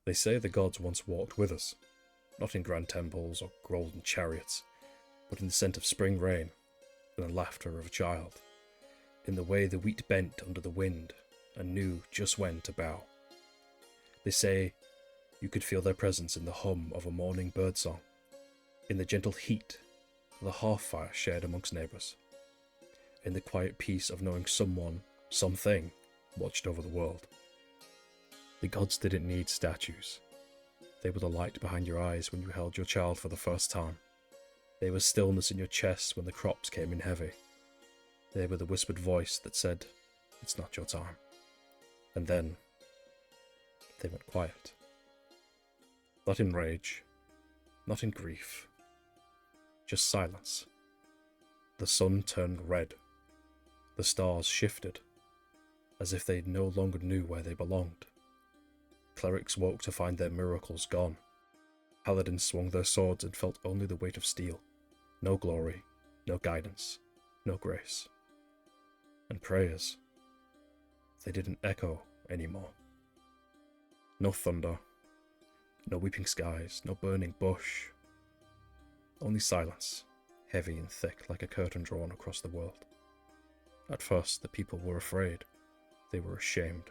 They say the gods once walked with us, not in grand temples or golden chariots, but in the scent of spring rain and the laughter of a child, in the way the wheat bent under the wind and knew just when to bow. They say you could feel their presence in the hum of a morning birdsong, in the gentle heat of the hearth fire shared amongst neighbours, in the quiet peace of knowing someone, something, watched over the world. The gods didn't need statues. They were the light behind your eyes when you held your child for the first time. They were stillness in your chest when the crops came in heavy. They were the whispered voice that said, "It's not your time." And then they went quiet. Not in rage, not in grief, just silence. The sun turned red. The stars shifted, as if they no longer knew where they belonged. Clerics woke to find their miracles gone. Paladins swung their swords and felt only the weight of steel. No glory, no guidance, no grace. And prayers, they didn't echo anymore. No thunder, no weeping skies, no burning bush. Only silence, heavy and thick like a curtain drawn across the world. At first, the people were afraid. They were ashamed.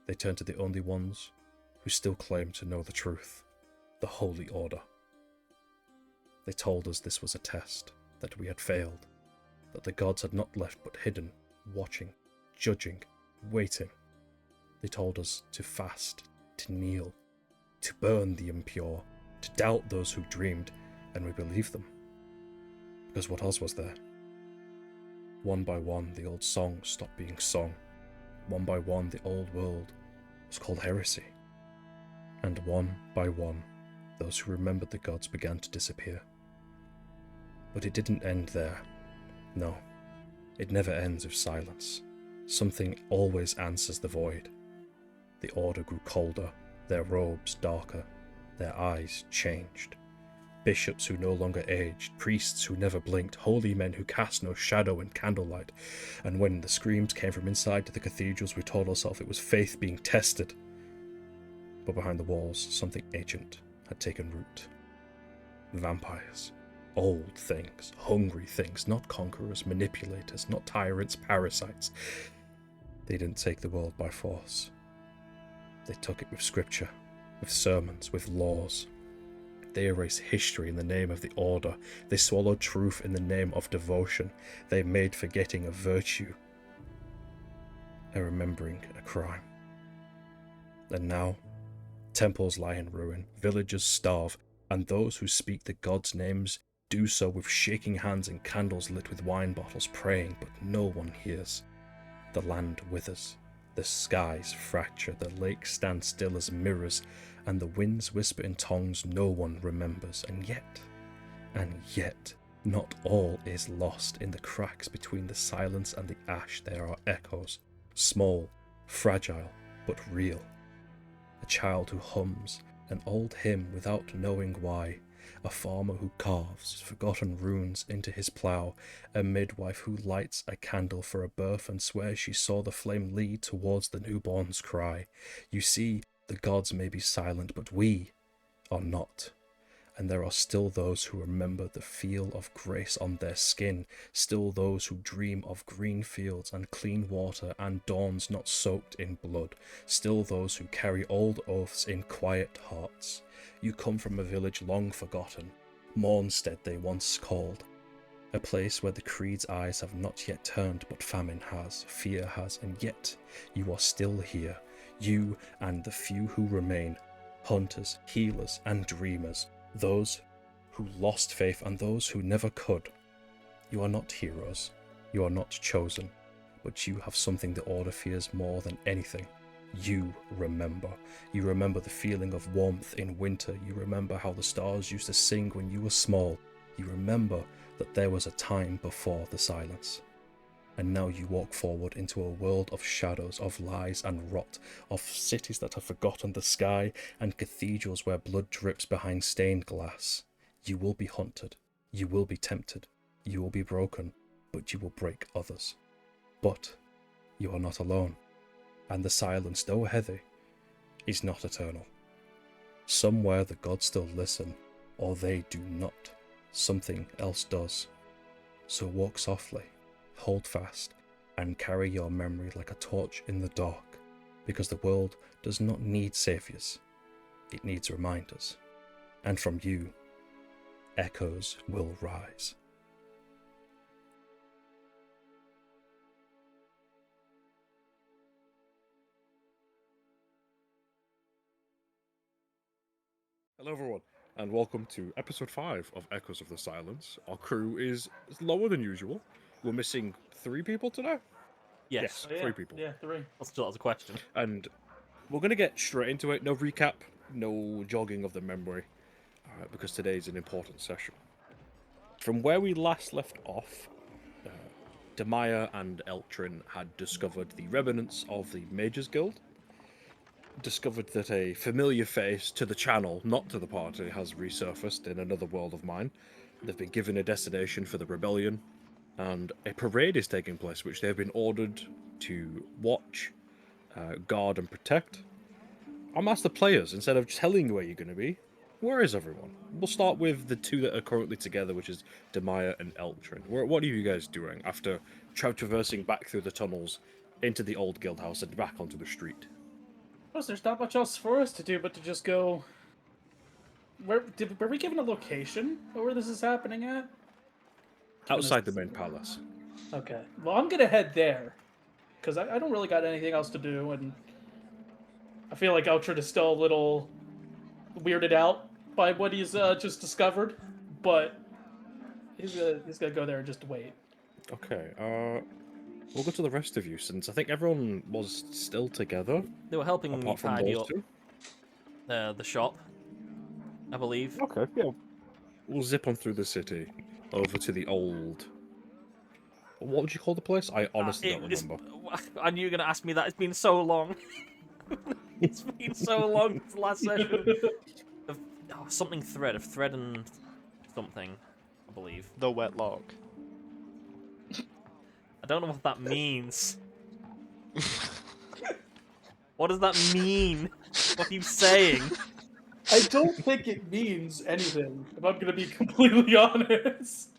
They turned to the only ones who still claimed to know the truth, the Holy Order. They told us this was a test, that we had failed, that the gods had not left but hidden, watching, judging, waiting. They told us to fast, to kneel, to burn the impure, to doubt those who dreamed, and we believed them. Because what else was there? One by one, the old songs stopped being sung. One by one, the old world was called heresy. And one by one, those who remembered the gods began to disappear. But it didn't end there. No, it never ends with silence. Something always answers the void. The order grew colder, their robes darker, their eyes changed. Bishops who no longer aged, priests who never blinked, holy men who cast no shadow in candlelight. And when the screams came from inside the cathedrals, we told ourselves it was faith being tested. But behind the walls, something ancient had taken root. Vampires. Old things, hungry things, not conquerors, manipulators, not tyrants, parasites. They didn't take the world by force. They took it with scripture, with sermons, with laws. They erased history in the name of the order. They swallowed truth in the name of devotion. They made forgetting a virtue, and remembering a crime. And now, temples lie in ruin, villages starve, and those who speak the gods' names do so with shaking hands and candles lit with wine bottles, praying, but no one hears. The land withers, the skies fracture, the lakes stand still as mirrors, and the winds whisper in tongues no one remembers. And yet, not all is lost. In the cracks between the silence and the ash there are echoes, small, fragile, but real. A child who hums an old hymn without knowing why, a farmer who carves forgotten runes into his plough, a midwife who lights a candle for a birth and swears she saw the flame lead towards the newborn's cry. You see, the gods may be silent, but we are not. And there are still those who remember the feel of grace on their skin, still those who dream of green fields and clean water and dawns not soaked in blood, still those who carry old oaths in quiet hearts. You come from a village long forgotten, Mournstead they once called, a place where the creed's eyes have not yet turned, but famine has, fear has, and yet you are still here, you and the few who remain, hunters, healers, and dreamers, those who lost faith and those who never could. You are not heroes, you are not chosen, but you have something the Order fears more than anything. You remember. You remember the feeling of warmth in winter. You remember how the stars used to sing when you were small. You remember that there was a time before the silence. And now you walk forward into a world of shadows, of lies and rot, of cities that have forgotten the sky, and cathedrals where blood drips behind stained glass. You will be hunted, you will be tempted, you will be broken, but you will break others. But you are not alone, and the silence, though heavy, is not eternal. Somewhere the gods still listen, or they do not. Something else does. So walk softly, hold fast, and carry your memory like a torch in the dark, because the world does not need saviors, it needs reminders. And from you, echoes will rise. Hello everyone, and welcome to episode 5 of Echoes of the Silence. Our crew is lower than usual. We're missing 3 people today? Yes. Yes, 3 people. Yeah, 3. That's still a question. And we're going to get straight into it. No recap, no jogging of the memory, because today's an important session. From where we last left off, Demaya and Eltrin had discovered the remnants of the Mages Guild, discovered that a familiar face to the channel, not to the party, has resurfaced in another world of mine. They've been given a destination for the rebellion, and a parade is taking place, which they've been ordered to watch, guard, and protect. I'm asked the players, instead of telling you where you're going to be, where is everyone? We'll start with the 2 that are currently together, which is Demaya and Eltrin. What are you guys doing after traversing back through the tunnels into the old guild house and back onto the street? There's not much else for us to do but to just go. Were we given a location of where this is happening at? Outside the main palace. Okay. Well, I'm gonna head there, because I don't really got anything else to do, and I feel like Eltrin is still a little weirded out by what he's just discovered, but he's gonna go there and just wait. Okay, we'll go to the rest of you, since I think everyone was still together. They were helping me apart from tidy those up 2. the shop, I believe. Okay, yeah. We'll zip on through the city, over to the old... What would you call the place? I honestly don't remember. I knew you were going to ask me that. It's been so long. It's been so long since the last session. Something thread. Of thread and something, I believe. The wet log. I don't know what that means. What does that mean? What are you saying? I don't think it means anything, if I'm gonna be completely honest.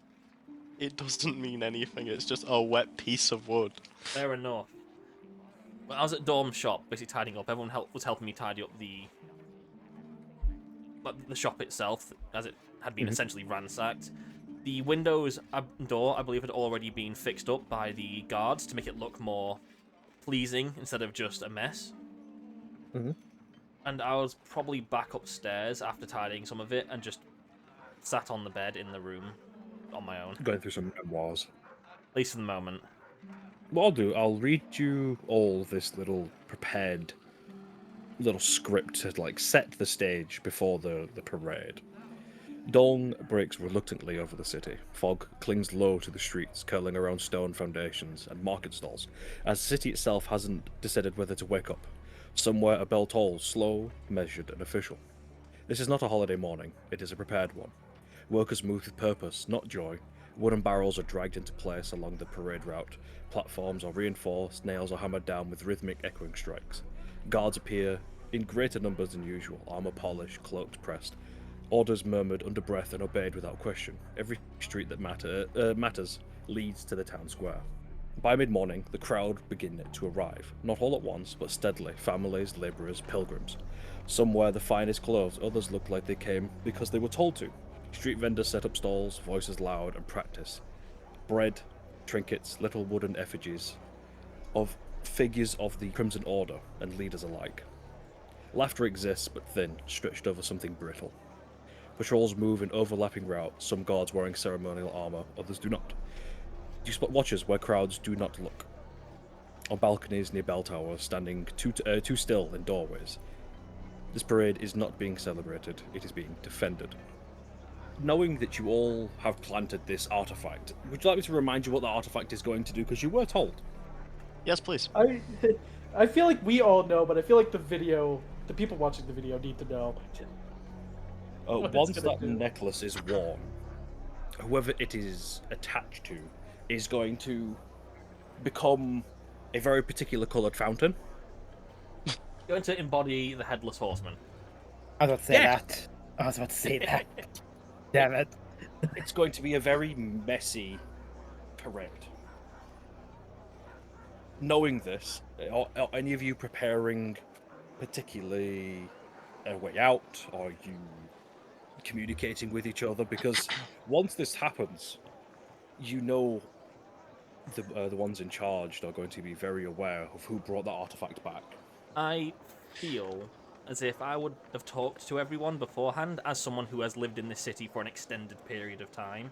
It doesn't mean anything, it's just a wet piece of wood. Fair enough. Well, I was at Dorm's shop, basically tidying up. Everyone was helping me tidy up the shop itself, as it had been essentially ransacked. The windows door, I believe, had already been fixed up by the guards to make it look more pleasing instead of just a mess. And I was probably back upstairs after tidying some of it and just sat on the bed in the room on my own. Going through some memoirs. At least for the moment. What I'll do, I'll read you all this little prepared little script to like set the stage before the parade. Dawn breaks reluctantly over the city. Fog clings low to the streets, curling around stone foundations and market stalls, as the city itself hasn't decided whether to wake up. Somewhere a bell tolls, slow, measured, and official. This is not a holiday morning, it is a prepared one. Workers move with purpose, not joy. Wooden barrels are dragged into place along the parade route. Platforms are reinforced, nails are hammered down with rhythmic echoing strikes. Guards appear in greater numbers than usual, armor polished, cloaks pressed. Orders murmured under breath and obeyed without question. Every street that matters leads to the town square. By mid-morning, the crowd begin to arrive. Not all at once, but steadily. Families, labourers, pilgrims. Some wear the finest clothes, others look like they came because they were told to. Street vendors set up stalls, voices loud, and practice. Bread, trinkets, little wooden effigies of figures of the Crimson Order and leaders alike. Laughter exists, but thin, stretched over something brittle. Patrols move in overlapping routes, some guards wearing ceremonial armour, others do not. You spot watchers where crowds do not look. On balconies near bell towers, standing too still in doorways. This parade is not being celebrated, it is being defended. Knowing that you all have planted this artifact, would you like me to remind you what the artifact is going to do? Because you were told. Yes, please. I feel like we all know, but I feel like the people watching the video need to know. Once that necklace is worn, whoever it is attached to is going to become a very particular coloured fountain. Going to embody the Headless Horseman. I was about to say Yeah. that. I was about to say that. Damn it. It's going to be a very messy parade. Knowing this, are any of you preparing particularly a way out? Are you communicating with each other? Because once this happens, you know the ones in charge are going to be very aware of who brought that artifact back. I feel as if I would have talked to everyone beforehand as someone who has lived in this city for an extended period of time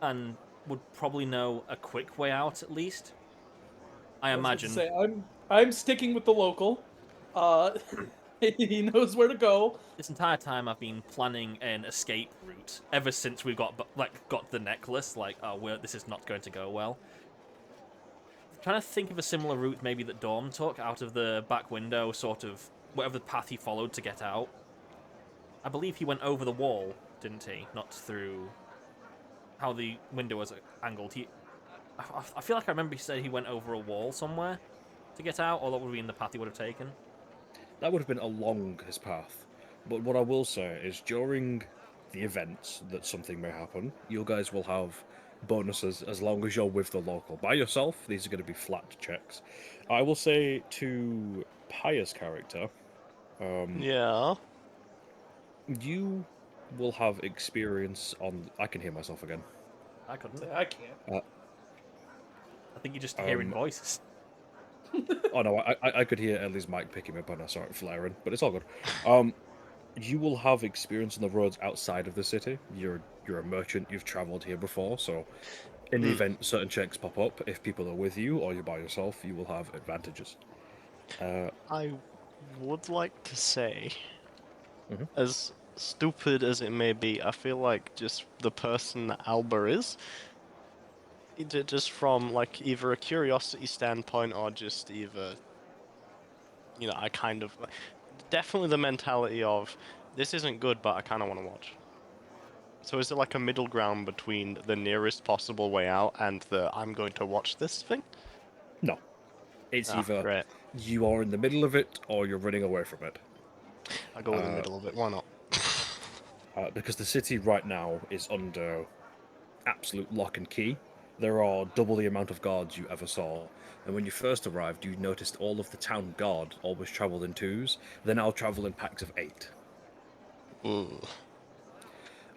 and would probably know a quick way out at least. I was about to imagine. say, I'm sticking with the local. Uh, he knows where to go. This entire time I've been planning an escape route ever since we got the necklace. Like, oh, this is not going to go well. I'm trying to think of a similar route maybe that Dorm took out of the back window, sort of whatever the path he followed to get out. I believe he went over the wall, didn't he? Not through how the window was angled. I feel like I remember he said he went over a wall somewhere to get out, or that would be in the path he would have taken. That would have been along his path. But what I will say is during the events that something may happen, you guys will have bonuses as long as you're with the local. By yourself, these are going to be flat checks. I will say to Paya's character, Yeah. you will have experience on... I can hear myself again. I couldn't. I can't. I think you're just hearing voices. Oh no, I could hear Ellie's mic picking up and I saw it flaring, but it's all good. You will have experience on the roads outside of the city. You're a merchant, you've travelled here before, so in the event certain checks pop up, if people are with you or you're by yourself, you will have advantages. I would like to say, Mhm. as stupid as it may be, I feel like just the person that Alba is, just from like either a curiosity standpoint or just either, I kind of definitely the mentality of this isn't good, but I kind of want to watch. So is it like a middle ground between the nearest possible way out and the I'm going to watch this thing? No. It's either Great. you are in the middle of it or you're running away from it. I'll go in the middle of it. Why not? Because the city right now is under absolute lock and key. There are double the amount of guards you ever saw. And when you first arrived, you noticed all of the town guard always travelled in twos. They now travel in packs of 8. Ooh.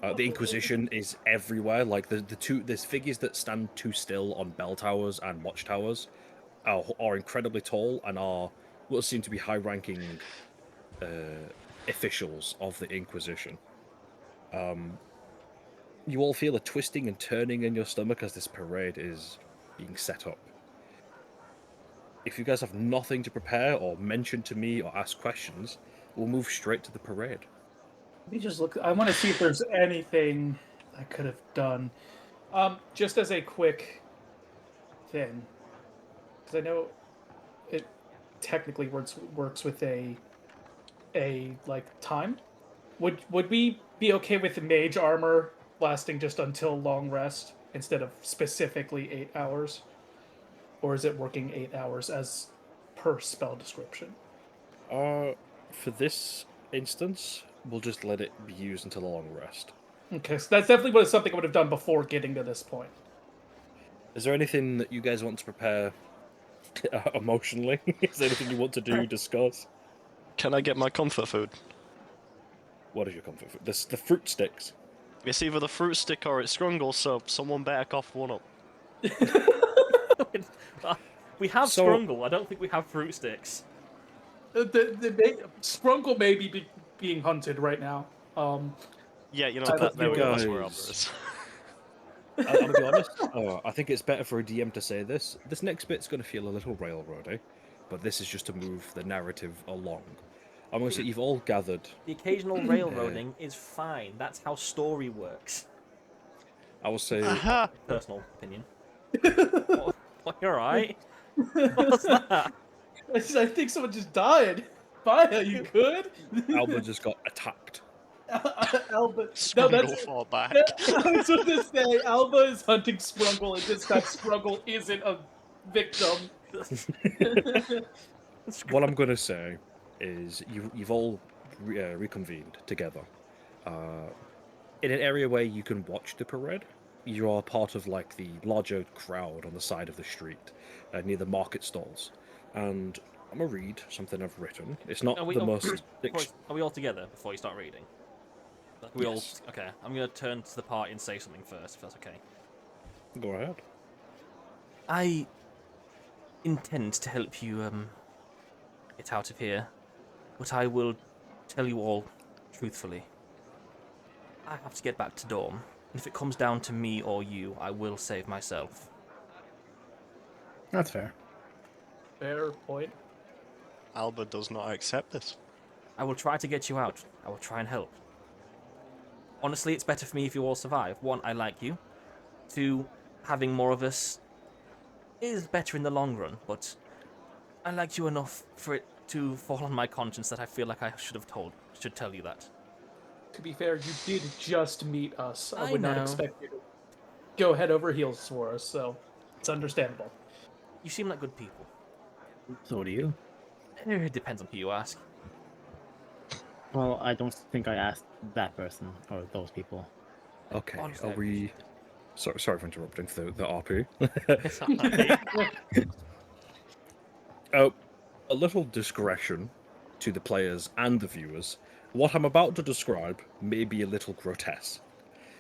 The Inquisition is everywhere. Like there's figures that stand too still on bell towers and watchtowers are incredibly tall and are what seem to be high-ranking officials of the Inquisition. You all feel a twisting and turning in your stomach as this parade is being set up. If you guys have nothing to prepare or mention to me or ask questions, we'll move straight to the parade. Let me just look. I want to see if there's anything I could have done. Just as a quick thing, because I know it technically works with a like time. Would we be okay with the mage armor lasting just until long rest instead of specifically 8 hours, or is it working 8 hours as per spell description? For this instance, we'll just let it be used until a long rest. Okay, so that's definitely something I would have done before getting to this point. Is there anything that you guys want to prepare emotionally? Is there anything you want to do, discuss? Can I get my comfort food? What is your comfort food? The fruit sticks. It's either the fruit stick or it's scrungle, so someone better cough one up. We have So- Scrungle. I don't think we have fruit sticks. Sprunkle may be being hunted right now. Yeah, don't there we go. That's guys- where Alba is. I'm gonna be honest. I think it's better for a DM to say this. This next bit's gonna feel a little railroady, but this is just to move the narrative along. I'm gonna say you've all gathered. The occasional railroading is fine. That's how story works. I will say Aha! Personal opinion. You're right. What's that? I think someone just died. Baya, you good? Alba just got attacked. Alba. No, Scrungle that's. fought back. I was going to say, Alba is hunting Sprungle, and this time Sprungle isn't a victim. What I'm gonna say is you've all reconvened together in an area where you can watch the parade. You are part of like the larger crowd on the side of the street near the market stalls, and I'm gonna read something I've written. It's not the most. Are we all together before you start reading? Like we all. Okay, I'm gonna turn to the party and say something first, if that's okay. Go ahead. I intend to help you get out of here, but I will tell you all truthfully. I have to get back to Dorm, and if it comes down to me or you, I will save myself. That's fair. Fair point. Alba does not accept this. I will try to get you out. I will try and help. Honestly, it's better for me if you all survive. One, I like you. Two, having more of us is better in the long run, but I liked you enough for it to fall on my conscience that I feel like I should tell you that. To be fair, you did just meet us. I I would not know. expect you to go head over heels for us, so it's understandable. You seem like good people. So do you. It depends on who you ask. Well, I don't think I asked that person or those people. Okay, Honestly, are we? Sorry for interrupting the RP. It's alright. A little discretion to the players and the viewers. What I'm about to describe may be a little grotesque.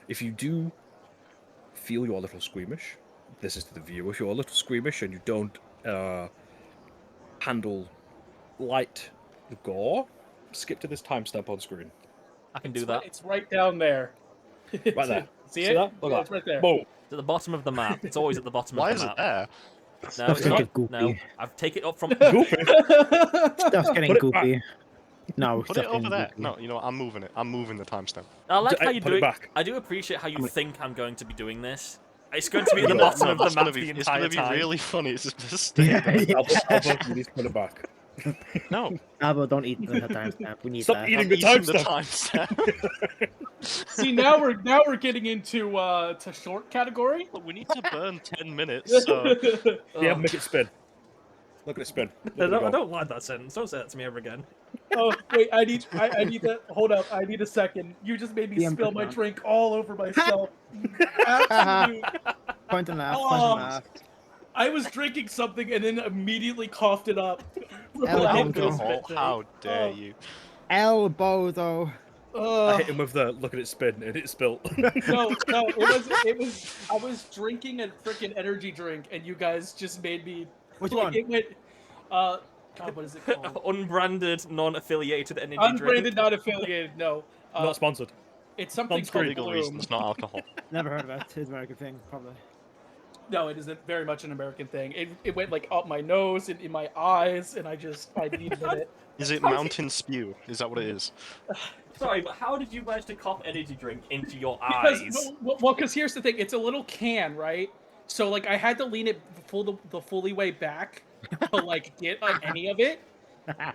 If you do feel you're a little squeamish, this is to the viewer. If you're a little squeamish and you don't handle light gore, skip to this timestamp on screen. I can do that. It's right down there. Right there. See it? that? Look Yeah, at it's right there. Boom. It's at the bottom of the map. It's always at the bottom Why of is the it map. there? No, Stuff's it's getting not. goopy. No, I've taken it up from. Goofy. Stuff's getting Put it back. goopy. No, Put stuff's it over getting there. goopy. No, you know what? I'm moving it. I'm moving the timestamp. I like how you Put do it it. back. I do appreciate how you think I'm going to be doing this. It's going to be at the bottom of the That's map gonna the be, it's entire gonna be time. really funny. It's just stay there. Albert, you need to put it back. No, Alba, don't eat the timestamp. We need Stop that. eating I'm the eating the timestamp. timestamp. See, now we're getting into to short category. We need to burn 10 minutes. So Yeah, make it spin. Look at it spin. Look at it I go. don't like that sentence. Don't say that to me ever again. Oh wait, I need that. Hold up, I need a second. You just made me The spill my Emperor. drink all over myself. Absolute. Point and laugh, point Oh. and laugh. I was drinking something and then immediately coughed it up. alcohol, how dare you? Elbow, though. I hit him with the look at it spin and it spilt. No, it was. I was drinking a freaking energy drink, and you guys just made me. Which like, one? It went. God, what is it called? Unbranded, non-affiliated energy Unbranded, drink. not affiliated. No, Not sponsored. it's something non-screen. called Legal Bloom. reasons, not alcohol. Never heard of it. It's an American thing, probably. No, it isn't very much an American thing. It went like up my nose and in my eyes, and I needed it. Is it mountain spew? Is that what it is? Sorry, but how did you manage to cough energy drink into your Because eyes? because here's the thing, it's a little can, right? So like I had to lean it the fully way back to like get on any of it,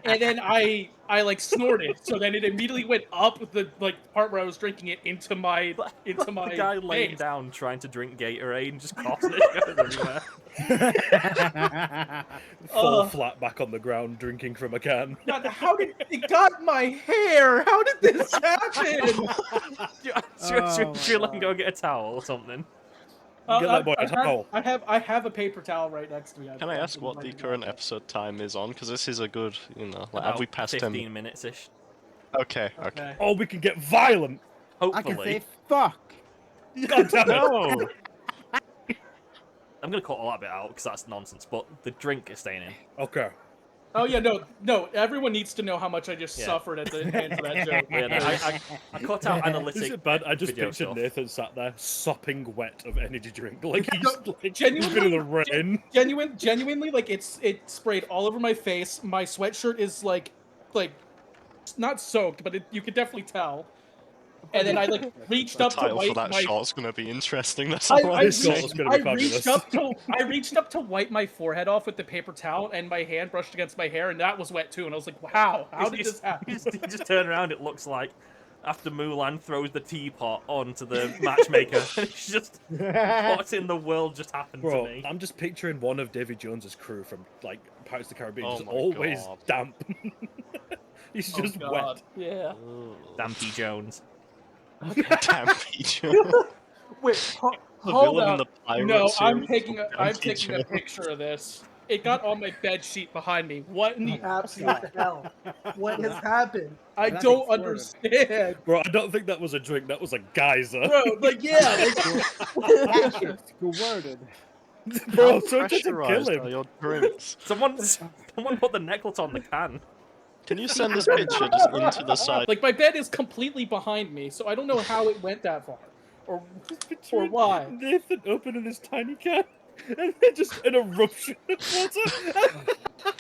and then I like snorted, so then it immediately went up the like part where I was drinking it into my The guy laying face. down trying to drink Gatorade and just coughs and it goes everywhere. Fall flat back on the ground, drinking from a can. God, how did it got my hair? How did this happen? Should you let him go get a towel or something? Get that boy a towel. I have a paper towel right next to me. Can I ask what the current episode time is on? Because this is a good, you know, like, have About we passed 15 10? minutes-ish. Okay, okay. Okay. Oh, we can get violent. I can Hopefully. say fuck. God damn it. No! I'm going to cut all that bit out because that's nonsense, but the drink is staying in. Okay. Oh yeah, no. Everyone needs to know how much I just Yeah. suffered at the end of that joke. Yeah, no, I cut out analytic. Is it bad? I just video pictured stuff. Nathan sat there sopping wet of energy drink. Like he's, No, like, genuinely- he's been in the rain. Genuinely, like it sprayed all over my face. My sweatshirt is like not soaked, but you could definitely tell. And then I like reached The up to title for wipe that my. shot's gonna be interesting. That's I, all I, I'm This shot saying. was gonna be I reached fabulous. up to wipe my forehead off with the paper towel, and my hand brushed against my hair, and that was wet too. And I was like, "Wow, how did this happen?" You just turn around, it looks like after Mulan throws the teapot onto the matchmaker. It's just, what in the world just happened to Bro, me? I'm just picturing one of Davy Jones's crew from like Pirates of the Caribbean, Oh just my always God. damp. He's Oh, just God. wet. Yeah. Damn P. Jones. Damn Peter. Wait, The hold villain in up. the pirate No, I'm series. taking Damn a Peter. picture of this. It got on my bed sheet behind me. What in the Oh, absolute God. hell? What has happened? I That don't exploded. understand. Bro, I don't think that was a drink. That was a geyser. Bro, like, yeah. That Like, shit squirted. Bro, How so to kill pressurized him. are your drinks? Someone put the necklace on the can. Can you send this picture just into the side? like, my bed is completely behind me, so I don't know how it went that far. Or Picturing why. Nathan opening his tiny can and then just an eruption of water.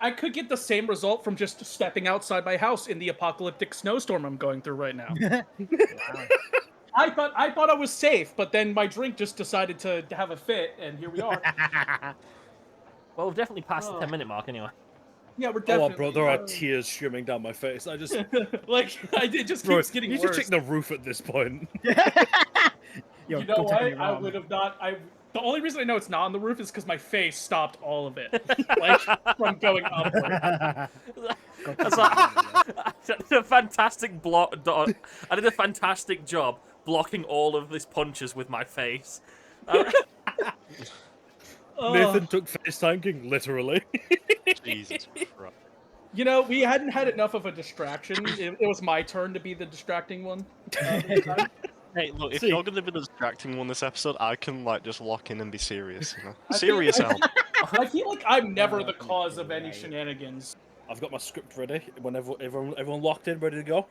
I could get the same result from just stepping outside my house in the apocalyptic snowstorm I'm going through right now. Wow. I thought I was safe, but then my drink just decided to have a fit, and here we are. Well, we've definitely passed the Oh. 10-minute mark anyway. Yeah, we're Oh, definitely. bro, there are tears streaming down my face. I just, like it just bro, keeps getting you worse. should check the roof at this point. Yo, You know don't take what? me I wrong. would have not. The only reason I know it's not on the roof is because my face stopped all of it, like from going upward. That's like, I did a fantastic block. I did a fantastic job blocking all of these punches with my face. Nathan took face tanking, literally. Jesus Christ. You know, we hadn't had enough of a distraction. It was my turn to be the distracting one. This time. Hey, look, if See. you're gonna be the distracting one this episode, I can like just lock in and be serious, you know? I Serious feel- help. I feel like I'm never the Oh, cause of any right. shenanigans. I've got my script ready. Whenever everyone locked in, ready to go.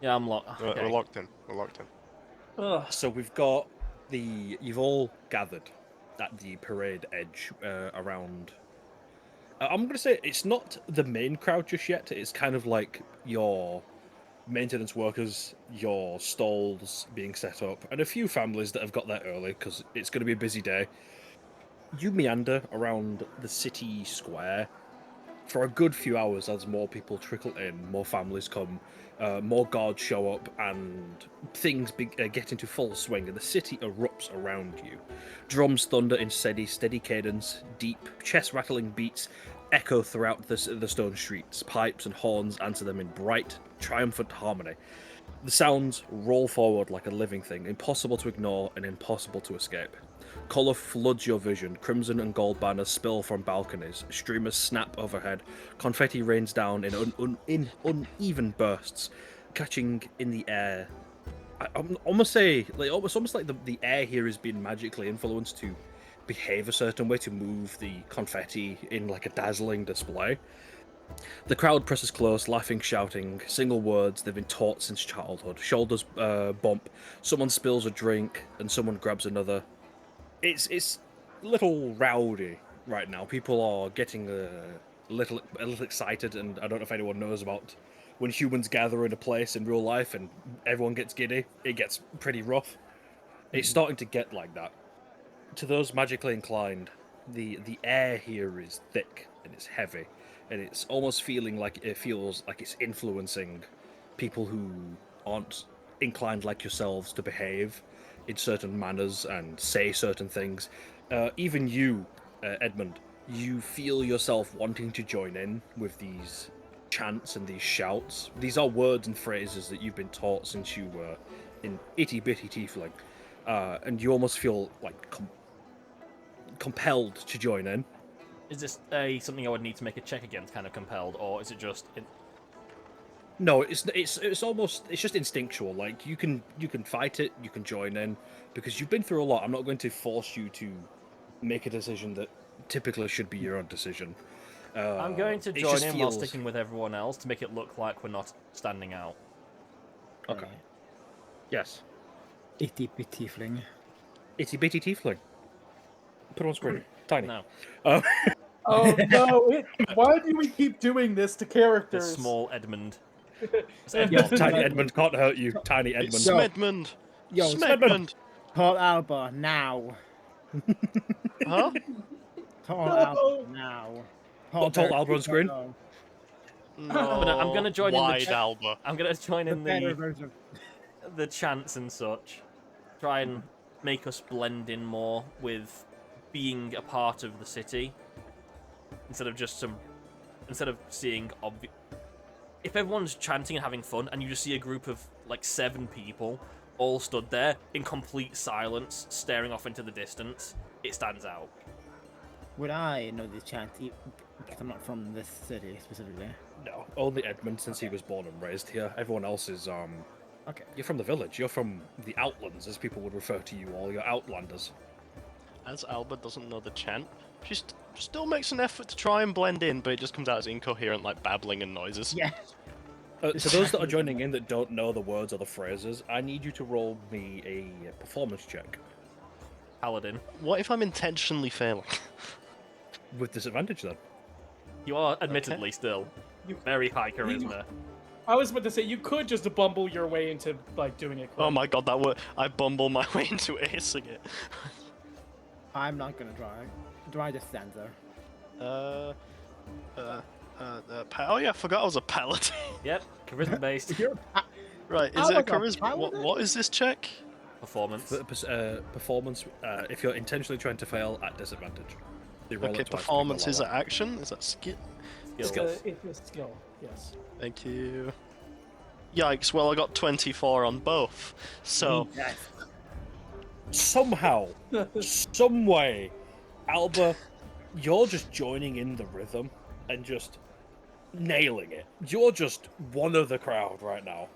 Yeah, I'm locked. We're locked in. We're locked in. Ugh. So we've got you've all gathered at the parade edge around. I'm gonna say it's not the main crowd just yet. It's kind of like your maintenance workers, your stalls being set up, and a few families that have got there early because it's going to be a busy day. You meander around the city square for a good few hours as more people trickle in, more families come, more guards show up, and things get into full swing, and the city erupts around you. Drums thunder in steady cadence, deep, chest-rattling beats echo throughout the stone streets. Pipes and horns answer them in bright, triumphant harmony. The sounds roll forward like a living thing, impossible to ignore and impossible to escape. Colour floods your vision, crimson and gold banners spill from balconies, streamers snap overhead, confetti rains down in uneven bursts, catching in the air. I almost say, like, almost like the air here has been magically influenced to behave a certain way, to move the confetti in like a dazzling display. The crowd presses close, laughing, shouting, single words they've been taught since childhood. Shoulders bump, someone spills a drink, and someone grabs another. It's a little rowdy right now. People are getting a little excited, and I don't know if anyone knows about when humans gather in a place in real life and everyone gets giddy. It gets pretty rough. It's starting to get like that. To those magically inclined, the air here is thick and it's heavy, and it's almost feeling like it feels like it's influencing people who aren't inclined like yourselves to behave in certain manners and say certain things. Even you, Edmund, you feel yourself wanting to join in with these chants and these shouts. These are words and phrases that you've been taught since you were in itty bitty tiefling, and you almost feel like compelled to join in. Is this something I would need to make a check against, kind of compelled, or is it just? No, it's almost, it's just instinctual. Like you can fight it, you can join in, because you've been through a lot. I'm not going to force you to make a decision that typically should be your own decision. I'm going to it join just in while feels- sticking with everyone else to make it look like we're not standing out. Okay. Yes. Itty bitty tiefling. Itty bitty tiefling. Put on screen. Tiny. No, Oh no! Why do we keep doing this to the characters? small Edmund. Tiny Edmund can't hurt you. Tiny Edmund. It's Yo. Smedmund! Yo, Smedmund! Tall Alba, now. Huh? Tall No. Alba, now. What, Tall Bear, Alba on screen? go. No. I'm gonna join in the Wide chat. Alba. I'm gonna join The in better version. the chants and such. Try and make us blend in more with being a part of the city instead of seeing if everyone's chanting and having fun, and you just see a group of like 7 people all stood there in complete silence, staring off into the distance, it stands out. Would I know the chant because I'm not from this city specifically? No, only Edmund, since he was born and raised here. Everyone else is Okay. You're from the village. You're from the Outlands, as people would refer to you all. You're Outlanders. As Alba doesn't know the chant, she still makes an effort to try and blend in, but it just comes out as incoherent, like babbling and noises. Yeah. To those that are joining in that don't know the words or the phrases, I need you to roll me a performance check Paladin, What if I'm intentionally failing? with disadvantage. Then you are admittedly still very high charisma. I was about to say you could just bumble your way into like doing it. Oh my god, that word! I bumble my way into acing it. I'm not gonna try. Do I just stand there? Oh yeah, I forgot I was a paladin. Yep, charisma based Right, I is it a was a charisma? paladin? What is this check? performance. performance. If you're intentionally trying to fail, at disadvantage. You roll Okay, it twice, performance make a is lower. an action. Is that skill? Skills. It's a skill. Yes. Thank you. Yikes! Well, I got 24 on both. So Yes. Somehow, some way, Alba, you're just joining in the rhythm and just nailing it. You're just one of the crowd right now.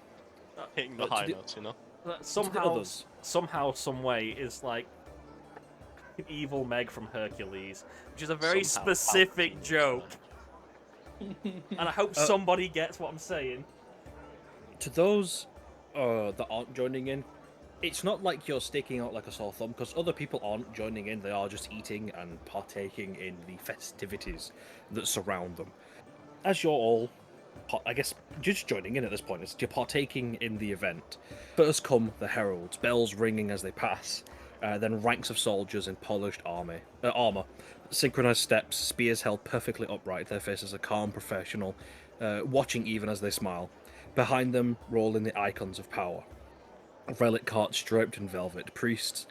hitting the to high the- notes, you know. Somehow, some way is like evil Meg from Hercules, which is a very Somehow, specific joke. And I hope somebody gets what I'm saying. To those that aren't joining in, it's not like you're sticking out like a sore thumb, because other people aren't joining in. They are just eating and partaking in the festivities that surround them. As you're all, I guess, just joining in at this point, you're partaking in the event. First come the heralds, bells ringing as they pass, then ranks of soldiers in polished armor, synchronized steps, spears held perfectly upright, their faces are calm, professional, watching even as they smile. Behind them, rolling the icons of power. Relic carts draped in velvet, priests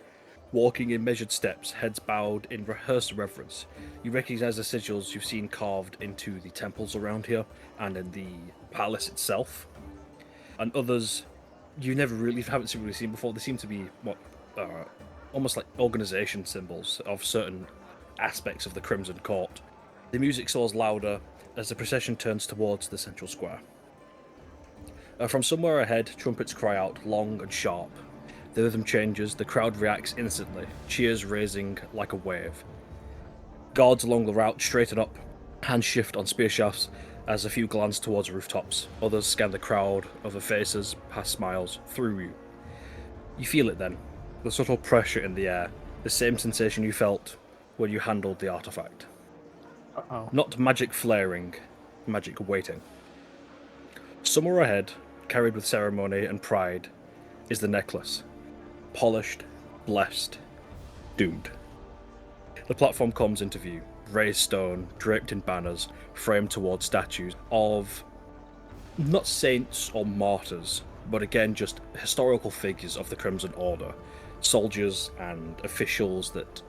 walking in measured steps, heads bowed in rehearsed reverence. You recognize the sigils you've seen carved into the temples around here and in the palace itself. And others you haven't really seen before. They seem to be almost like organization symbols of certain aspects of the Crimson Court. The music soars louder as the procession turns towards the central square. From somewhere ahead, trumpets cry out, long and sharp. The rhythm changes, the crowd reacts instantly, cheers raising like a wave. Guards along the route straighten up, hands shift on spear shafts as a few glance towards rooftops. Others scan the crowd, other faces, past smiles, through you. You feel it then, the subtle pressure in the air, the same sensation you felt when you handled the artifact. Uh-oh. Not magic flaring, magic waiting. Somewhere ahead, carried with ceremony and pride, is the necklace. Polished, blessed, doomed. The platform comes into view, raised stone, draped in banners, framed towards statues of not saints or martyrs, but again just historical figures of the Crimson Order, soldiers and officials that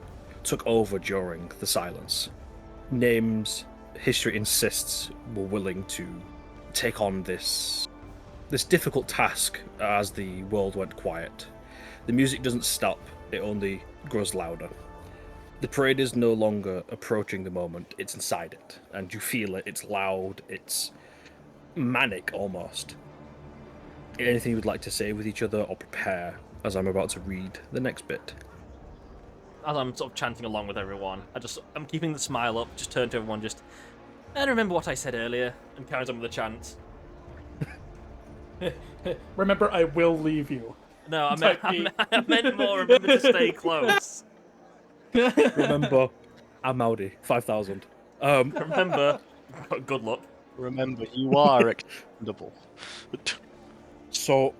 took over during the silence. Names history insists were willing to take on this difficult task as the world went quiet. The music doesn't stop, it only grows louder. The parade is no longer approaching the moment, it's inside it, and you feel it, it's loud, it's manic almost. Anything you would like to say with each other or prepare as I'm about to read the next bit? As I'm sort of chanting along with everyone, I'm keeping the smile up, just turn to everyone, and remember what I said earlier, and carries on with the chant. Remember, I will leave you. No, I Type meant more remember to stay close. Remember, I'm Audi, 5,000. Remember, good luck. Remember, you are expendable. So,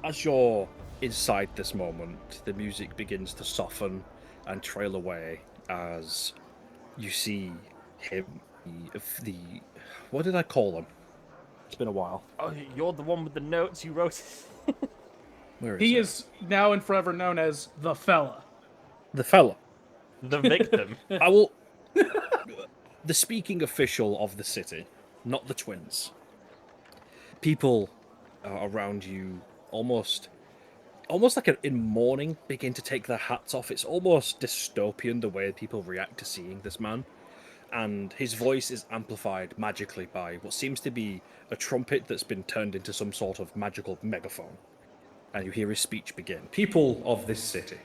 as you're inside this moment, the music begins to soften and trail away as you see him, the what did I call him? It's been a while. Oh, you're the one with the notes you wrote. Where is He it? is now and forever known as the fella. The fella. The victim. I will. The speaking official of the city, not the twins. People around you almost like in mourning begin to take their hats off. It's almost dystopian the way people react to seeing this man. And his voice is amplified magically by what seems to be a trumpet that's been turned into some sort of magical megaphone. And you hear his speech begin. People of this city,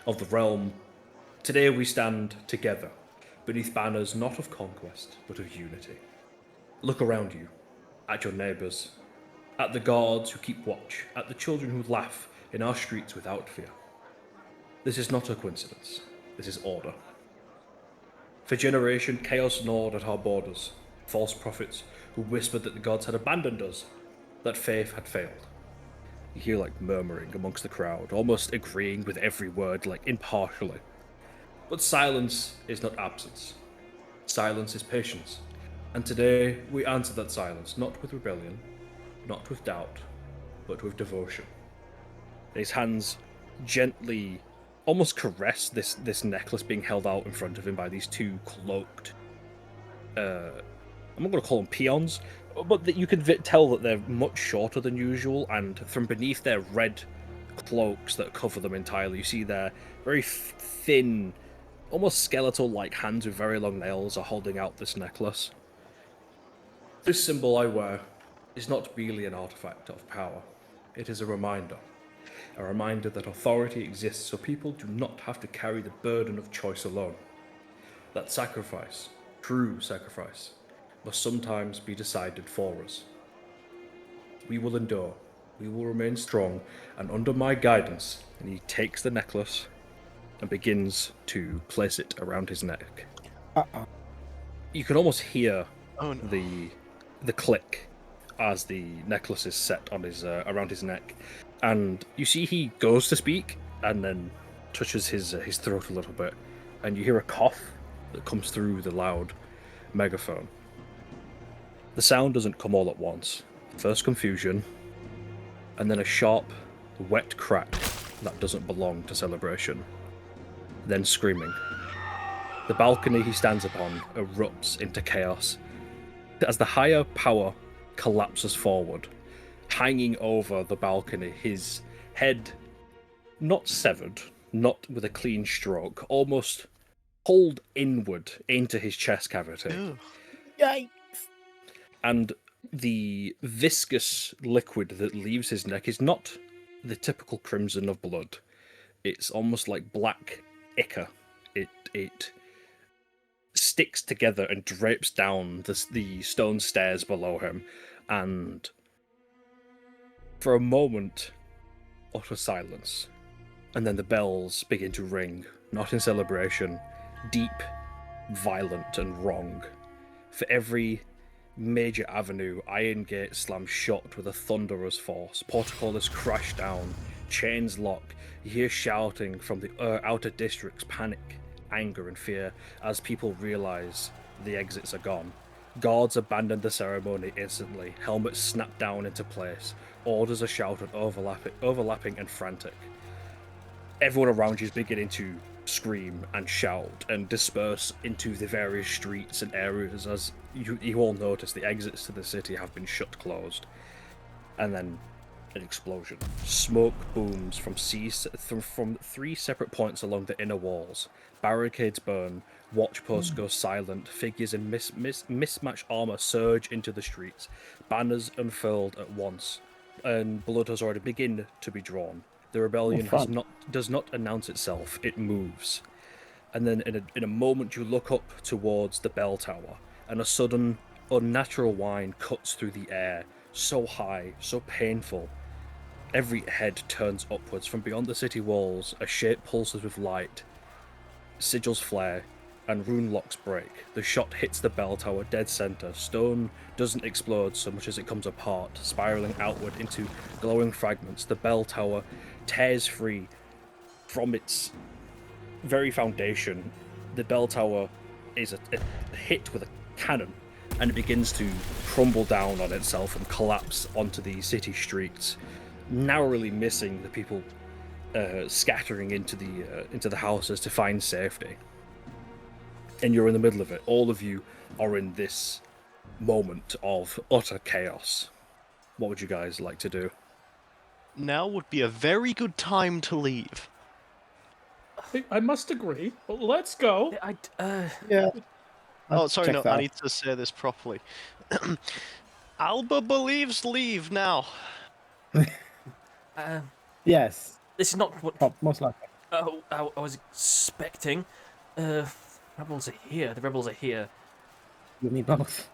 of the realm, today we stand together, beneath banners not of conquest, but of unity. Look around you, at your neighbours, at the guards who keep watch, at the children who laugh in our streets without fear. This is not a coincidence. This is order. For generation, chaos gnawed at our borders, false prophets who whispered that the gods had abandoned us, that faith had failed. You hear like murmuring amongst the crowd, almost agreeing with every word, like impartially. But silence is not absence. Silence is patience. And today we answer that silence, not with rebellion, not with doubt, but with devotion. His hands gently almost caress this necklace being held out in front of him by these two cloaked, I'm not going to call them peons, but that you can tell that they're much shorter than usual, and from beneath their red cloaks that cover them entirely, you see their very thin, almost skeletal-like hands with very long nails are holding out this necklace. This symbol I wear is not merely an artifact of power. It is a reminder that authority exists so people do not have to carry the burden of choice alone. That sacrifice, true sacrifice, must sometimes be decided for us. We will endure, we will remain strong, and under my guidance, and he takes the necklace and begins to place it around his neck. You can almost hear the click as the necklace is set on his around his neck, and you see he goes to speak and then touches his throat a little bit, and you hear a cough that comes through the loud megaphone. The sound doesn't come all at once. First confusion, and then a sharp, wet crack that doesn't belong to celebration. Then screaming. The balcony he stands upon erupts into chaos as the higher power collapses forward, hanging over the balcony, his head not severed, not with a clean stroke, almost pulled inward into his chest cavity. Ew. Yikes! And the viscous liquid that leaves his neck is not the typical crimson of blood. It's almost like black ichor. It sticks together and drapes down the stone stairs below him, and for a moment, utter silence. And then the bells begin to ring, not in celebration, deep, violent, and wrong. For every major avenue, iron gates slam shut with a thunderous force. Portcullis crash down, chains lock. You hear shouting from the outer districts, panic, anger, and fear as people realize the exits are gone. Guards abandon the ceremony instantly. Helmets snap down into place. Orders are shouted, overlapping and frantic. Everyone around you is beginning to scream and shout and disperse into the various streets and areas as you all notice the exits to the city have been shut closed. And then an explosion. Smoke booms from three separate points along the inner walls. Barricades burn. Watch posts go silent. Figures in mismatched armor surge into the streets. Banners unfurled at once, and blood has already begun to be drawn. The rebellion does not announce itself; it moves. And then, in a moment, you look up towards the bell tower, and a sudden, unnatural whine cuts through the air, so high, so painful. Every head turns upwards. From beyond the city walls, a shape pulses with light. Sigils flare, and rune locks break. The shot hits the bell tower dead center. Stone doesn't explode so much as it comes apart, spiraling outward into glowing fragments. The bell tower tears free from its very foundation. The bell tower is a hit with a cannon, and it begins to crumble down on itself and collapse onto the city streets, narrowly missing the people scattering into the houses to find safety. And you're in the middle of it. All of you are in this moment of utter chaos. What would you guys like to do? Now would be a very good time to leave. I must agree. Well, let's go. Yeah. Oh, sorry, check no, that. I need to say this properly. Alba believes leave now. Yes. This is not what Most likely. I was expecting. Rebels are here. The rebels are here. You need both.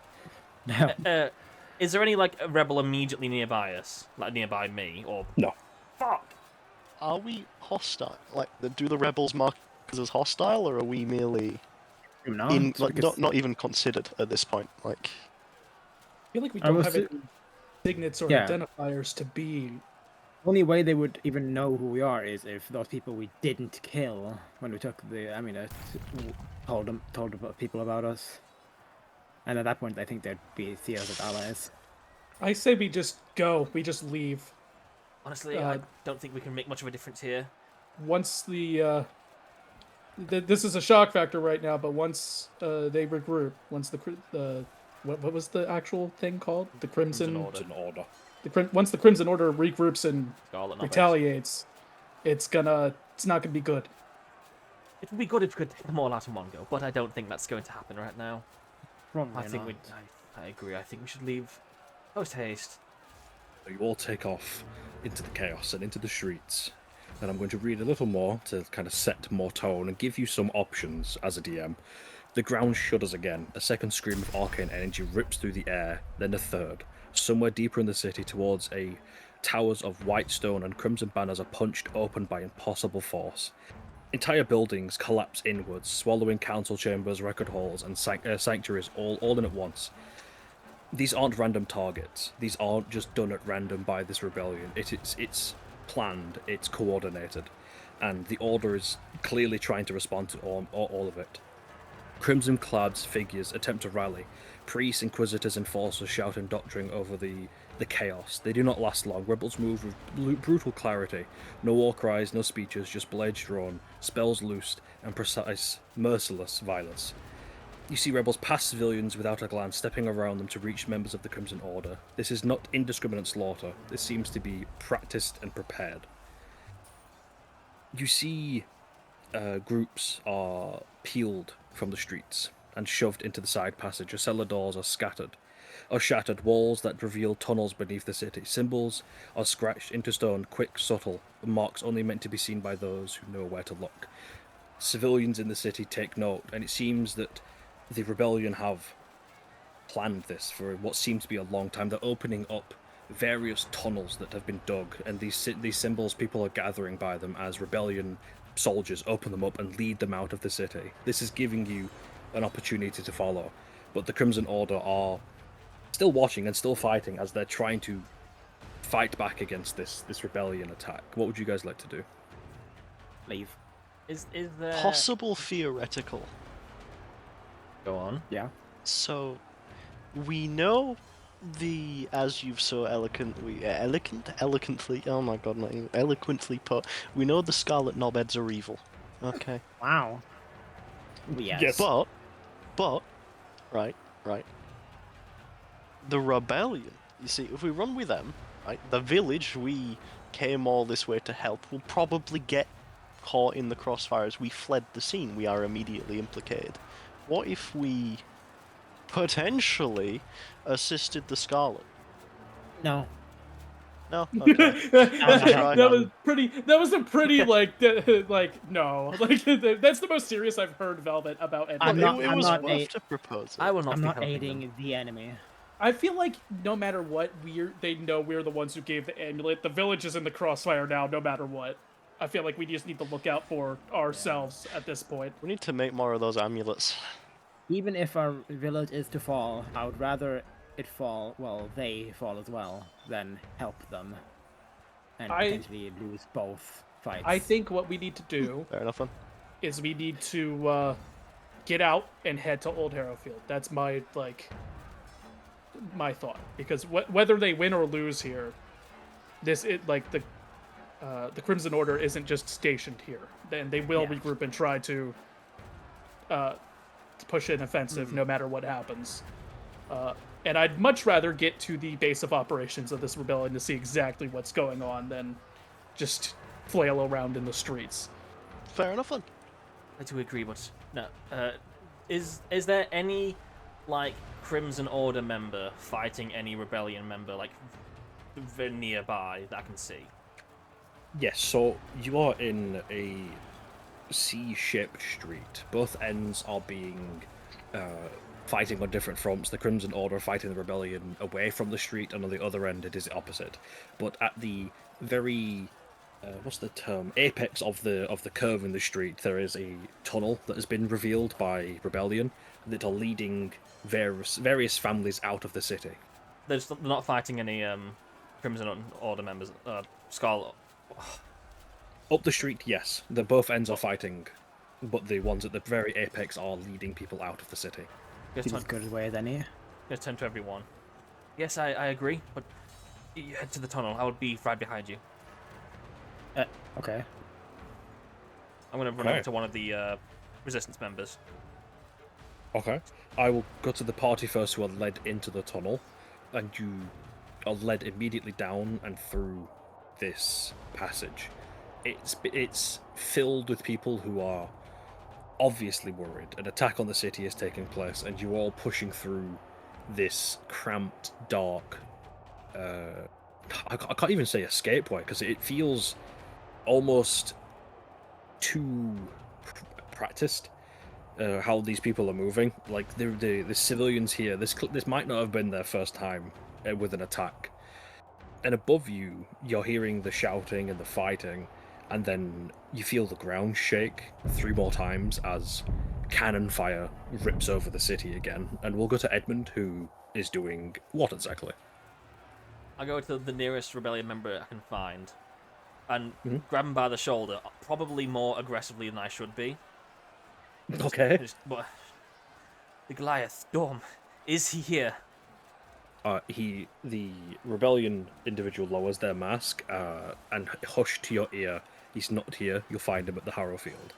No. Is there any like a rebel immediately nearby us, like nearby me, or No. fuck? Are we hostile? Like, do the rebels mark us as hostile, or are we merely not even considered at this point? Like, I feel like we I don't was have thi- any signets or Yeah. identifiers to be. only way they would even know who we are is if those people we didn't kill when we took the amulet told people about us. And at that point, I think they'd see us as allies. I say we just go. We just leave. Honestly, I don't think we can make much of a difference here. Once this is a shock factor right now, but once they regroup, once what was the actual thing called? The Crimson Order. An order. Once the Crimson Order regroups and Scarlet Knights. retaliates, it's not gonna be good. It would be good if we could take them all out in one go, but I don't think that's going to happen right now. Probably I think not. I agree. I think we should leave post haste. So you all take off into the chaos and into the streets. And I'm going to read a little more to kind of set more tone and give you some options as a DM. The ground shudders again. A second scream of arcane energy rips through the air, then a third. Somewhere deeper in the city, towards towers of white stone and crimson banners are punched open by impossible force. Entire buildings collapse inwards, swallowing council chambers, record halls, and sanctuaries all in at once. These aren't random targets. These aren't just done at random by this rebellion. It's planned, it's coordinated, and the Order is clearly trying to respond to all of it. Crimson-clad figures attempt to rally. Priests, inquisitors, enforcers shout and doctrine over the chaos. They do not last long. Rebels move with brutal clarity. No war cries, no speeches, just blades drawn, spells loosed, and precise, merciless violence. You see rebels pass civilians without a glance, stepping around them to reach members of the Crimson Order. This is not indiscriminate slaughter. This seems to be practiced and prepared. You see groups are peeled from the streets and shoved into the side passage. Your cellar doors are shattered, walls that reveal tunnels beneath the city. Symbols are scratched into stone, quick, subtle, marks only meant to be seen by those who know where to look. Civilians in the city take note, and it seems that the rebellion have planned this for what seems to be a long time. They're opening up various tunnels that have been dug, and these symbols, people are gathering by them as rebellion soldiers open them up and lead them out of the city. This is giving you an opportunity to follow, but the Crimson Order are still watching and still fighting as they're trying to fight back against this rebellion attack. What would you guys like to do? Leave. Is there possible theoretical. Go on. Yeah. So, we know as you've so eloquently, oh my god, not even eloquently put, we know the Scarlet Knobheads are evil. Okay. Wow. Yes. But, right. The rebellion, you see, if we run with them, right, the village we came all this way to help will probably get caught in the crossfire as we fled the scene. We are immediately implicated. What if we potentially assisted the Scarlet? No. No? Okay. That was a pretty like no. Like that's the most serious I've heard Velvet about anything. It was worth to propose it. I will not I'm be not helping aiding them. the enemy. I feel like no matter what, they know we're the ones who gave the amulet. The village is in the crossfire now, no matter what. I feel like we just need to look out for ourselves at this point. We need to make more of those amulets. Even if our village is to fall, I would rather they fall as well, than help them. And potentially lose both fights. I think what we need to do Fair enough then. is we need to get out and head to Old Harrowfield. That's my thought. Because whether they win or lose here, the Crimson Order isn't just stationed here. Then they will regroup and try to push an offensive no matter what happens. And I'd much rather get to the base of operations of this rebellion to see exactly what's going on than just flail around in the streets. Fair enough then. I do agree, but no. Is there any like Crimson Order member fighting any rebellion member like very nearby that I can see? Yes, so you are in a C-shaped street. Both ends are being fighting on different fronts. The Crimson Order are fighting the rebellion away from the street, and on the other end it is the opposite. But at the very what's the term? Apex of the curve in the street, there is a tunnel that has been revealed by rebellion that are leading various families out of the city. They're not fighting any Crimson Order members. Scarlet. Up the street, yes. The both ends are fighting, but the ones at the very apex are leading people out of the city. He's as good a way as any. Just turn to everyone. Yes, I agree, but you head to the tunnel. I would be right behind you. Okay. I'm going to run over to one of the resistance members. Okay. I will go to the party first who are led into the tunnel, and you are led immediately down and through this passage. It's filled with people who are obviously worried. An attack on the city is taking place, and you're all pushing through this cramped, dark, I can't even say escapeway, because it feels almost too practiced. How these people are moving, like the civilians here. This might not have been their first time with an attack. And above you, you're hearing the shouting and the fighting, and then you feel the ground shake 3 more times as cannon fire rips over the city again. And we'll go to Edmund, who is doing what exactly? I go to the nearest rebellion member I can find, and grab him by the shoulder, probably more aggressively than I should be. Okay. But the Goliath, Dorm, is he here? The rebellion individual lowers their mask and hush to your ear. He's not here. You'll find him at the Harrowfield.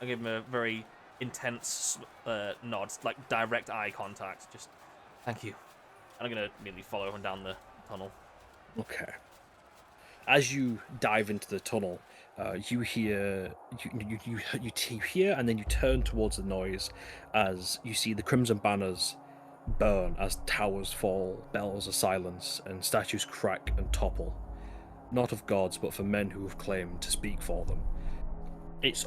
I give him a very intense nod, like direct eye contact. Just thank you. And I'm gonna immediately follow him down the tunnel. Okay. As you dive into the tunnel, you hear you hear, and then you turn towards the noise as you see the crimson banners burn as towers fall, bells are silenced, and statues crack and topple. Not of gods, but for men who have claimed to speak for them. It's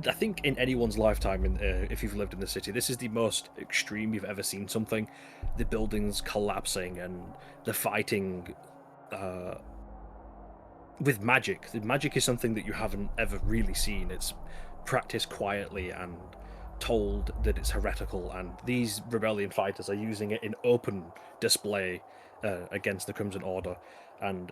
I think in anyone's lifetime, if you've lived in the city, this is the most extreme you've ever seen something. The buildings collapsing and the fighting with magic. The magic is something that you haven't ever really seen. It's practiced quietly and told that it's heretical, and these rebellion fighters are using it in open display against the Crimson Order. And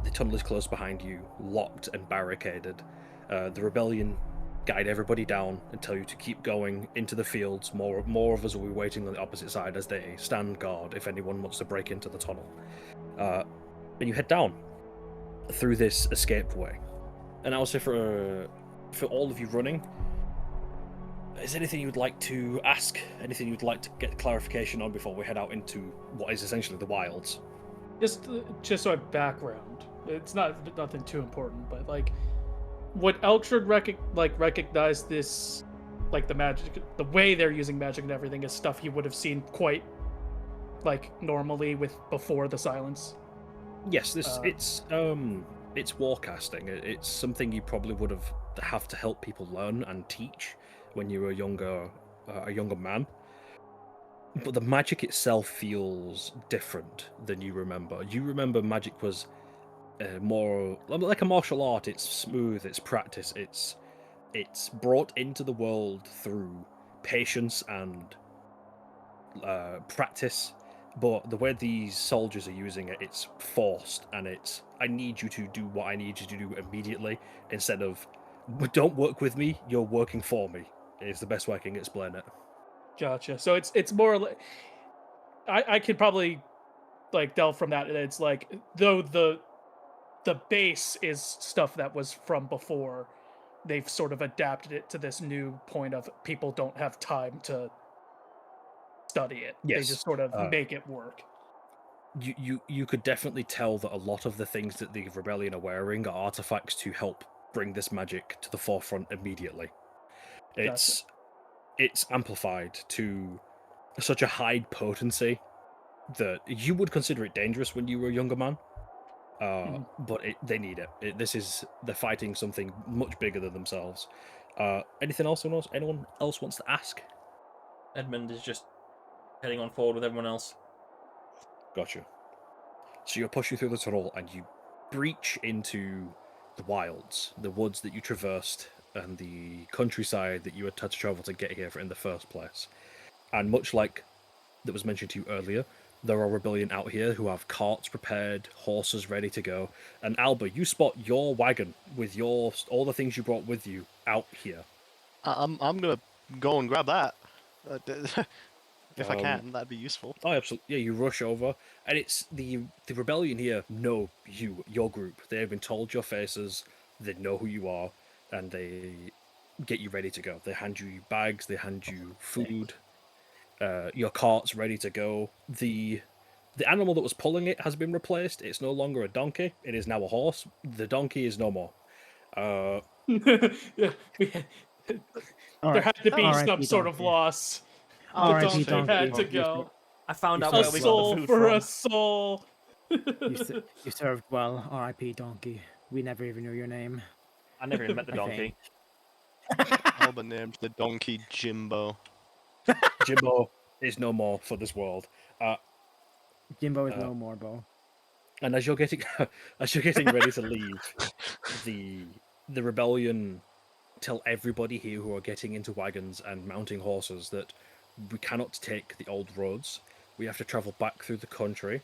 the tunnel is close behind you, locked and barricaded. The rebellion guide everybody down and tell you to keep going into the fields. More of us will be waiting on the opposite side as they stand guard if anyone wants to break into the tunnel. And you head down through this escape way. And also for all of you running, is there anything you would like to ask? Anything you'd like to get clarification on before we head out into what is essentially the wilds? Just so I background. It's nothing too important, but like, would Eltred recognize this, like the magic, the way they're using magic and everything is stuff he would have seen quite like normally with before the silence? Yes, it's warcasting. It's something you probably would have to help people learn and teach when you were a younger man. But the magic itself feels different than you remember. You remember magic was more like a martial art. It's smooth, it's practice, it's brought into the world through patience and practice. But the way these soldiers are using it, it's forced, and it's, I need you to do what I need you to do immediately, instead of, don't work with me, you're working for me, is the best way I can explain it. Gotcha. So it's more like, I could probably like delve from that. It's like, though the base is stuff that was from before, they've sort of adapted it to this new point of people don't have time to study it. Yes, They just sort of make it work. You could definitely tell that a lot of the things that the rebellion are wearing are artifacts to help bring this magic to the forefront immediately. It's amplified to such a high potency that you would consider it dangerous when you were a younger man. But they need it. They're fighting something much bigger than themselves. Anything else? Anyone else wants to ask? Edmund is just heading on forward with everyone else. Gotcha. So you're pushing through the tunnel and you breach into the wilds, the woods that you traversed, and the countryside that you had to travel to get here in the first place. And much like that was mentioned to you earlier, there are rebellion out here who have carts prepared, horses ready to go. And Alba, you spot your wagon with all the things you brought with you out here. I'm gonna go and grab that. If I can, that'd be useful. Oh, absolutely. Yeah, you rush over, and it's the rebellion here know your group. They've been told your faces, they know who you are, and they get you ready to go. They hand you bags, they hand you food, your cart's ready to go. The animal that was pulling it has been replaced. It's no longer a donkey, it is now a horse. The donkey is no more. Yeah, there had to be some sort of loss. The donkey had to go. I found out A where we got soul the food for from. a soul. You served well, R.I.P. Donkey. We never even knew your name. I never even met the I donkey. Alba named the donkey Jimbo. Jimbo is no more for this world. Jimbo is no more, Bo. And as you're getting ready to leave, the rebellion tell everybody here who are getting into wagons and mounting horses that we cannot take the old roads. We have to travel back through the country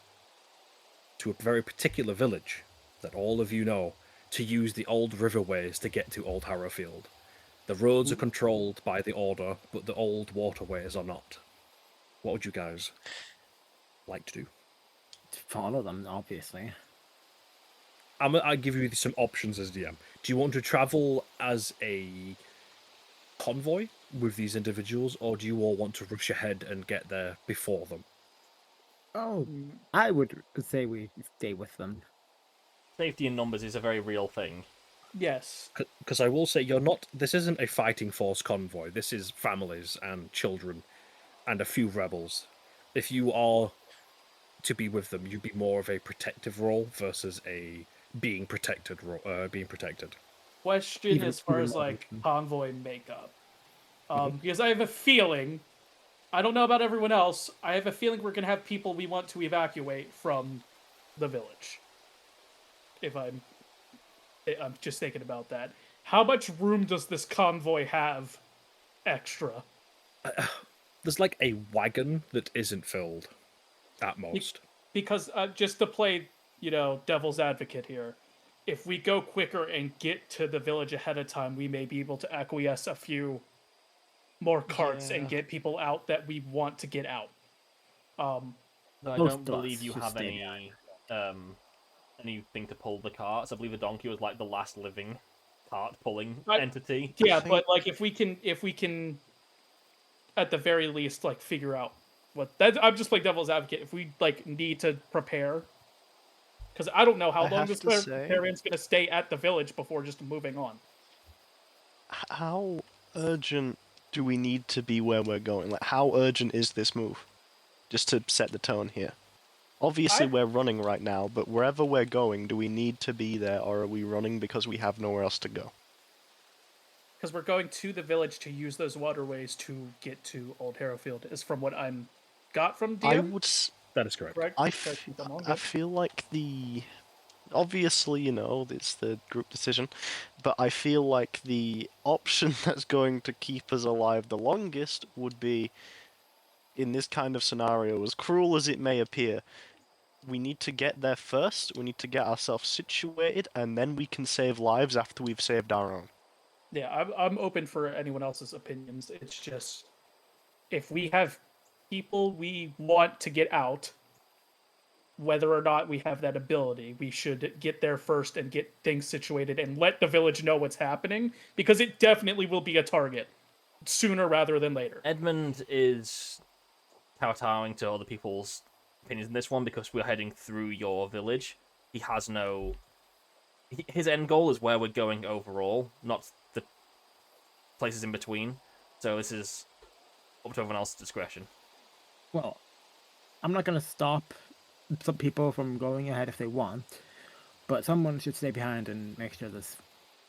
to a very particular village that all of you know to use the old riverways to get to Old Harrowfield. The roads are controlled by the Order, but the old waterways are not. What would you guys like to do? To follow them, obviously. I'll give you some options as DM. Do you want to travel as a convoy with these individuals, or do you all want to rush ahead and get there before them? Oh, I would say we stay with them. Safety in numbers is a very real thing. Yes. Because I will say, this isn't a fighting force convoy. This is families and children and a few rebels. If you are to be with them, you'd be more of a protective role versus a being protected role. Question as far as like convoy makeup, because I have a feeling, I don't know about everyone else, I have a feeling we're gonna have people we want to evacuate from the village. I'm just thinking about that. How much room does this convoy have extra? There's like a wagon that isn't filled, at most. Because just to play, devil's advocate here, if we go quicker and get to the village ahead of time, we may be able to acquiesce a few more carts and get people out that we want to get out. I don't believe you have anything to pull the carts. I believe the donkey was like the last living cart pulling entity. Yeah, but like if we can, at the very least, like figure out I'm just playing devil's advocate. If we like need to prepare, because I don't know how long this caravan's going to stay at the village before just moving on. How urgent do we need to be where we're going? Like, how urgent is this move? Just to set the tone here. Obviously, we're running right now, but wherever we're going, do we need to be there, or are we running because we have nowhere else to go? Because we're going to the village to use those waterways to get to Old Harrowfield, is from what I'm got from DM. That is correct. I feel like obviously, it's the group decision, but I feel like the option that's going to keep us alive the longest would be, in this kind of scenario, as cruel as it may appear, we need to get there first, we need to get ourselves situated, and then we can save lives after we've saved our own. Yeah, I'm open for anyone else's opinions. It's just, if we have people we want to get out, whether or not we have that ability, we should get there first and get things situated and let the village know what's happening, because it definitely will be a target sooner rather than later. Edmund is kowtowing to other people's opinions in this one because we're heading through your village. He has no. His end goal is where we're going overall, not the places in between. So this is up to everyone else's discretion. Well, I'm not going to stop some people from going ahead if they want, but someone should stay behind and make sure this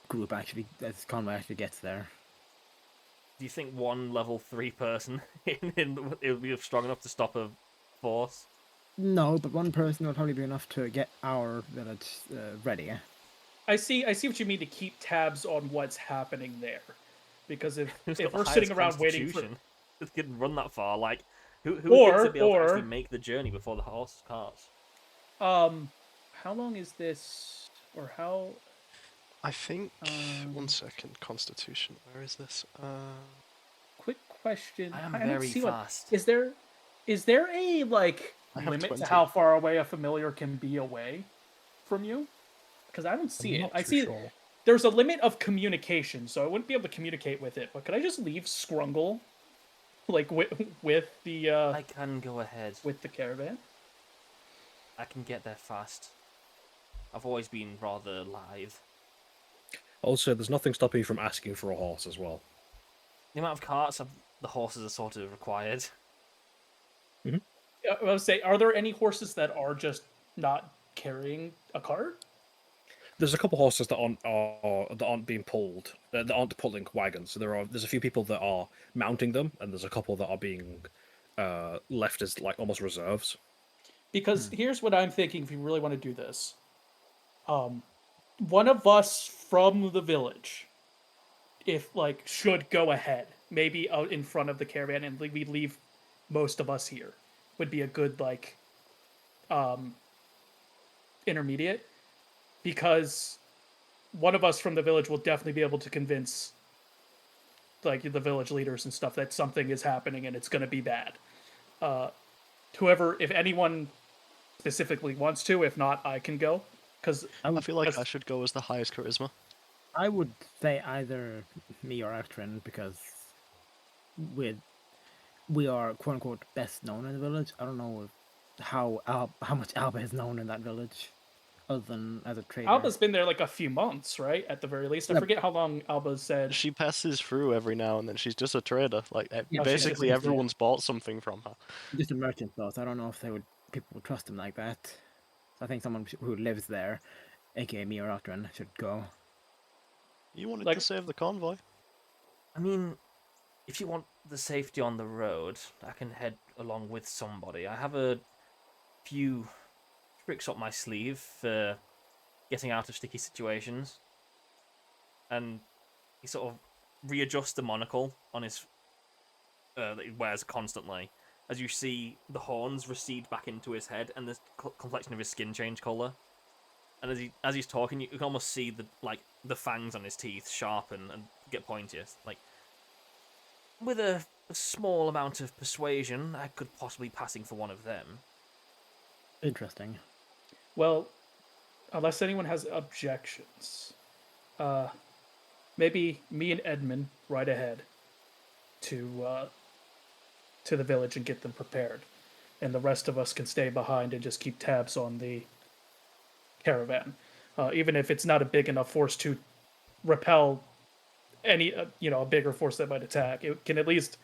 convoy actually gets there. Do you think one level 3 person it would be strong enough to stop a force? No, but one person will probably be enough to get our village ready. I see what you mean to keep tabs on what's happening there, because if Who's got the we're sitting highest around waiting for, constitution that can run that far, like who Or- thinks they'd be able to or- actually make the journey before the horse carts? how long is this, or how? I think. 1 second. Constitution. Where is this? Quick question. I am don't very see fast. Is there a I have limit 20. to how far away a familiar can be away from you? Because I don't see it. I see there's a limit of communication, so I wouldn't be able to communicate with it. But could I just leave Scrungle, like with the I can go ahead. with the caravan? I can get there fast. I've always been rather lithe. Also, there's nothing stopping you from asking for a horse as well. The amount of carts the horses are sort of required. I would say, are there any horses that are just not carrying a cart? There's a couple horses that aren't being pulled, that aren't pulling wagons. So there's a few people that are mounting them, and there's a couple that are being left as like almost reserves. Because here's what I'm thinking: if you really want to do this, one of us from the village, should go ahead, maybe out in front of the caravan, and we leave most of us here, would be a good intermediate, because one of us from the village will definitely be able to convince the village leaders and stuff that something is happening and it's going to be bad. If anyone specifically wants to, if not, I can go. Because I feel like I should go as the highest charisma. I would say either me or Actrin, because we are quote unquote best known in the village. I don't know how much Alba is known in that village, other than as a trader. Alba's been there a few months, right? At the very least, I forget how long Alba said. She passes through every now and then. She's just a trader. Yeah, Basically, she's everyone's bought something from her. just a merchant, though. So I don't know if people would trust him like that. So I think someone who lives there, aka me or Actrin, should go. You wanted to save the convoy. I mean, if you want the safety on the road, I can head along with somebody. I have a few tricks up my sleeve for getting out of sticky situations. And he sort of readjusts the monocle on his that he wears constantly. As you see the horns recede back into his head and the complexion of his skin change colour. And as he's talking, you can almost see the fangs on his teeth sharpen and get pointier. With a small amount of persuasion, I could possibly passing for one of them. Interesting. Well, unless anyone has objections, maybe me and Edmund ride ahead to the village and get them prepared, and the rest of us can stay behind and just keep tabs on the caravan, even if it's not a big enough force to repel any a bigger force that might attack. It can at least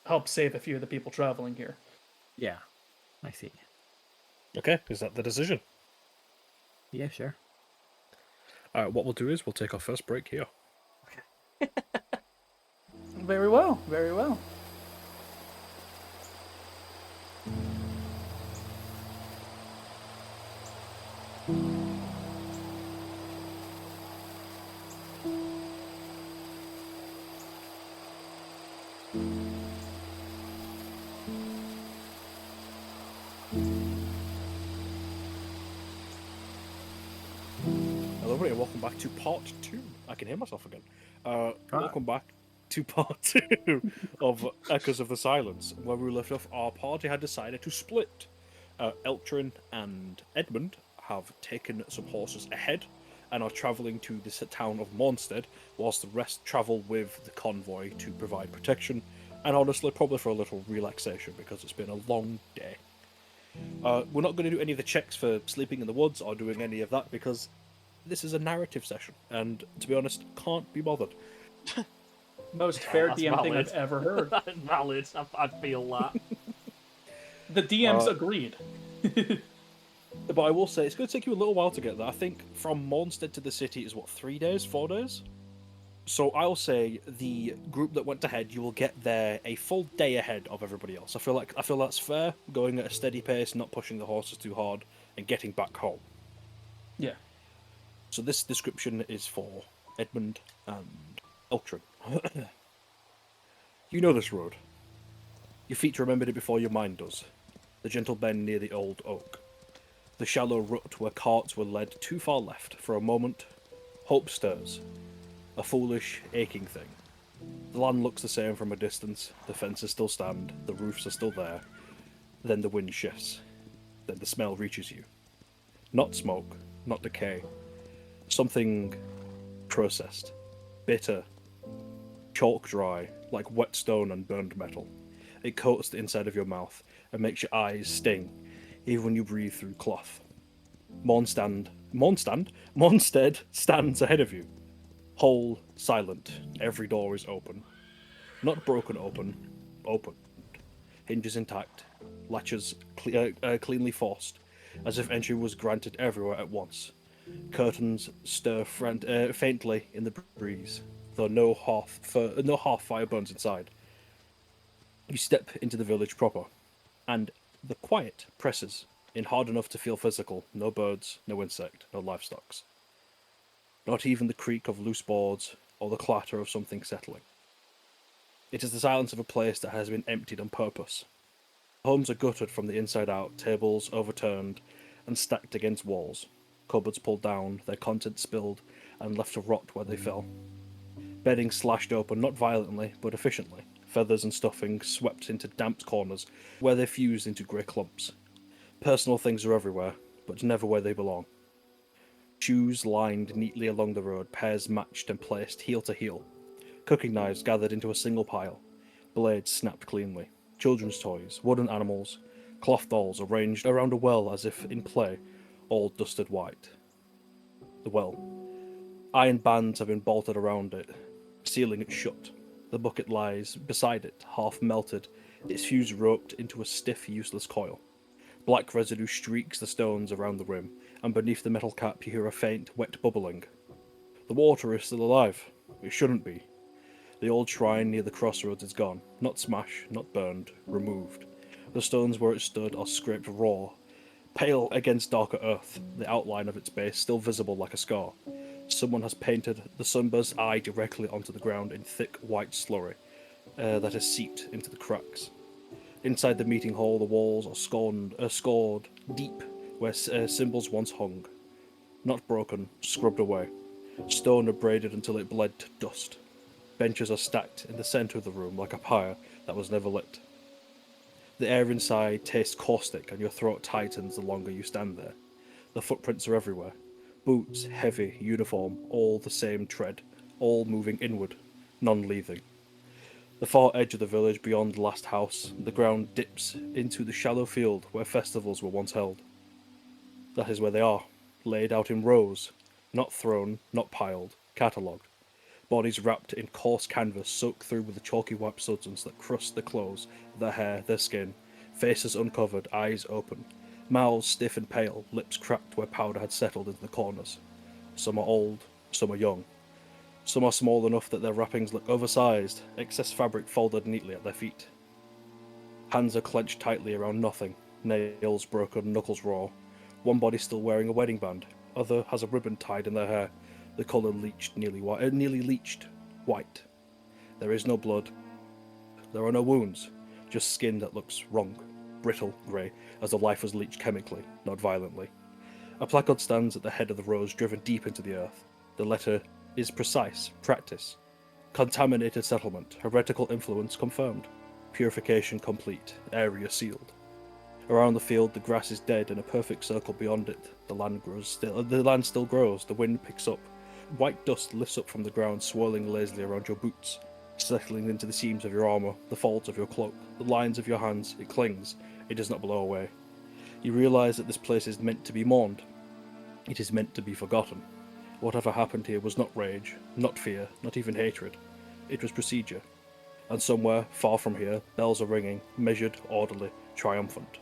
help save a few of the people traveling here. Yeah, I see. Okay, is that the decision? Yeah, sure. What we'll do is we'll take our first break here. Very well, very well. Hello, everybody, and welcome back to part 2. I can hear myself again. Welcome back to part 2 of Echoes of the Silence, where we left off. Our party had decided to split. Eltrin and Edmund have taken some horses ahead and are travelling to the town of Mournstead, whilst the rest travel with the convoy to provide protection and honestly, probably for a little relaxation because it's been a long day. We're not going to do any of the checks for sleeping in the woods or doing any of that because this is a narrative session, and to be honest, can't be bothered. Most fair That's DM thing valid. I've ever heard. Valid. I feel that. The DMs agreed. But I will say, it's going to take you a little while to get there. I think from Mournstead to the city is, 3 days, 4 days? So I'll say the group that went ahead, you will get there a full day ahead of everybody else. I feel that's fair, going at a steady pace, not pushing the horses too hard, and getting back home. Yeah. So this description is for Edmund and Eltrin. You know this road. Your feet remembered it before your mind does. The gentle bend near the old oak. The shallow rut where carts were led too far left. For a moment, hope stirs. A foolish, aching thing. The land looks the same from a distance. The fences still stand. The roofs are still there. Then the wind shifts. Then the smell reaches you. Not smoke, not decay. Something processed. Bitter. Chalk dry, like wet stone and burned metal. It coats the inside of your mouth and makes your eyes sting, even when you breathe through cloth. Mournstead stands ahead of you. Whole, silent. Every door is open. Not broken open. Open. Hinges intact. Latches cleanly forced, as if entry was granted everywhere at once. Curtains stir faintly in the breeze, though no hearth fire burns inside. You step into the village proper, and the quiet presses in hard enough to feel physical. No birds, no insect, no livestocks. Not even the creak of loose boards or the clatter of something settling. It is the silence of a place that has been emptied on purpose. Homes are gutted from the inside out, tables overturned and stacked against walls, cupboards pulled down, their contents spilled and left to rot where they fell. Bedding slashed open, not violently, but efficiently. Feathers and stuffing swept into damp corners where they fused into grey clumps. Personal things are everywhere, but never where they belong. Shoes lined neatly along the road, pairs matched and placed heel to heel. Cooking knives gathered into a single pile. Blades snapped cleanly. Children's toys, wooden animals, cloth dolls arranged around a well as if in play, all dusted white. The well. Iron bands have been bolted around it, sealing it shut. The bucket lies beside it, half melted, its fuse roped into a stiff, useless coil. Black residue streaks the stones around the rim, and beneath the metal cap you hear a faint, wet bubbling. The water is still alive. It shouldn't be. The old shrine near the crossroads is gone. Not smashed, not burned, removed. The stones where it stood are scraped raw, pale against darker earth, the outline of its base still visible like a scar. Someone has painted the sunburst eye directly onto the ground in thick white slurry that has seeped into the cracks. Inside the meeting hall, the walls are scored deep where symbols once hung. Not broken, scrubbed away. Stone abraded until it bled to dust. Benches are stacked in the centre of the room like a pyre that was never lit. The air inside tastes caustic and your throat tightens the longer you stand there. The footprints are everywhere. Boots, heavy, uniform, all the same tread, all moving inward, none leaving. The far edge of the village beyond the last house, the ground dips into the shallow field where festivals were once held. That is where they are, laid out in rows, not thrown, not piled, catalogued. Bodies wrapped in coarse canvas soaked through with the chalky white substance that crusts their clothes, their hair, their skin, faces uncovered, eyes open, mouths stiff and pale, lips cracked where powder had settled into the corners. Some are old, some are young. Some are small enough that their wrappings look oversized, excess fabric folded neatly at their feet. Hands are clenched tightly around nothing, nails broken, knuckles raw. One body still wearing a wedding band, other has a ribbon tied in their hair, the colour nearly leached white. There is no blood. There are no wounds, just skin that looks wrong, brittle, grey, as though life was leached chemically, not violently. A placard stands at the head of the rows driven deep into the earth. The letter is precise, practice. Contaminated settlement, heretical influence confirmed. Purification complete, area sealed. Around the field, the grass is dead in a perfect circle beyond it. The land still grows, the wind picks up. White dust lifts up from the ground, swirling lazily around your boots. settling into the seams of your armor, the folds of your cloak, the lines of your hands. It clings. It does not blow away. You realize that this place is meant to be mourned. It is meant to be forgotten. Whatever happened here was not rage, not fear, not even hatred. It was procedure. And somewhere, far from here, bells are ringing, measured, orderly, triumphant.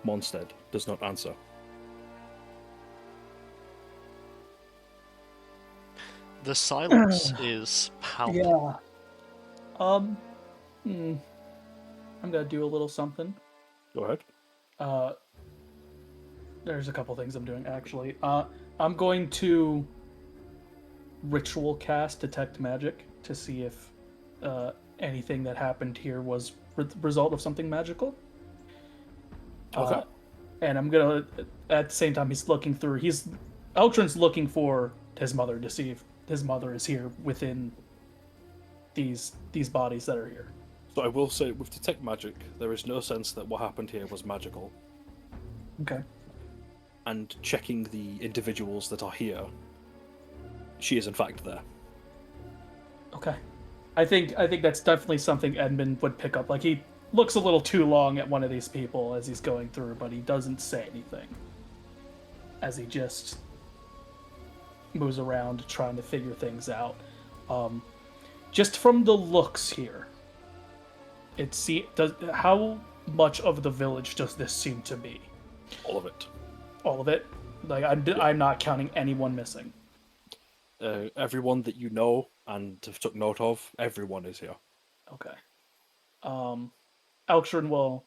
Mournstead does not answer. The silence is palpable. Yeah. I'm gonna do a little something. Go ahead. There's a couple things I'm doing actually. I'm going to ritual cast detect magic to see if anything that happened here was result of something magical. Okay. And I'm gonna at the same time Eltrin's looking for his mother to see if his mother is here within these bodies that are here. So I will say, with detect magic, there is no sense that what happened here was magical. Okay. And checking the individuals that are here, she is in fact there. Okay. I think that's definitely something Edmund would pick up. Like, he looks a little too long at one of these people as he's going through, but he doesn't say anything. As he just moves around trying to figure things out. Just from the looks here, how much of the village does this seem to be? All of it. All of it? Like, I'm not counting anyone missing. Everyone that you know and have took note of, everyone is here. Okay. Elkshorn will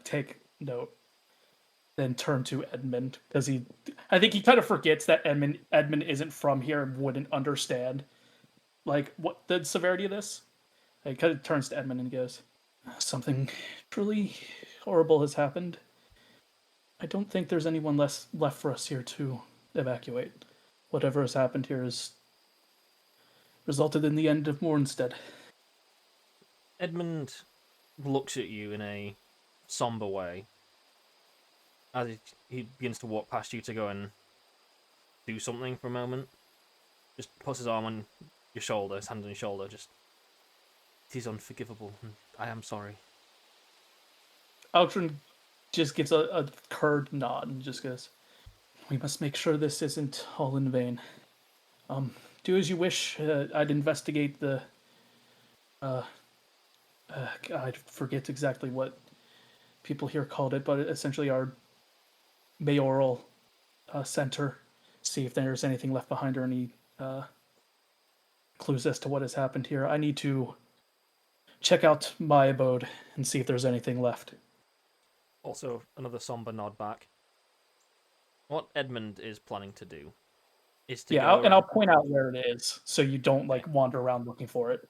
take note, then turn to Edmund because I think he kind of forgets that Edmund isn't from here and wouldn't understand what the severity of this. He kind of turns to Edmund and goes, "Something truly horrible has happened. I don't think there's anyone left for us here to evacuate. Whatever has happened here has resulted in the end of Mournstead." Edmund looks at you in a somber way as he begins to walk past you to go and do something for a moment. Just puts his arm on your shoulder, his hand on your shoulder. It is unforgivable, and I am sorry. Elkshorn just gives a curt nod and just goes, "We must make sure this isn't all in vain. Do as you wish. I'd investigate the... I forget exactly what people here called it, but essentially our mayoral center. See if there's anything left behind or any clues as to what has happened here. I need to check out my abode and see if there's anything left." Also, another somber nod back. What Edmund is planning to do is to go... and I'll point out where it is so you don't wander around looking for it.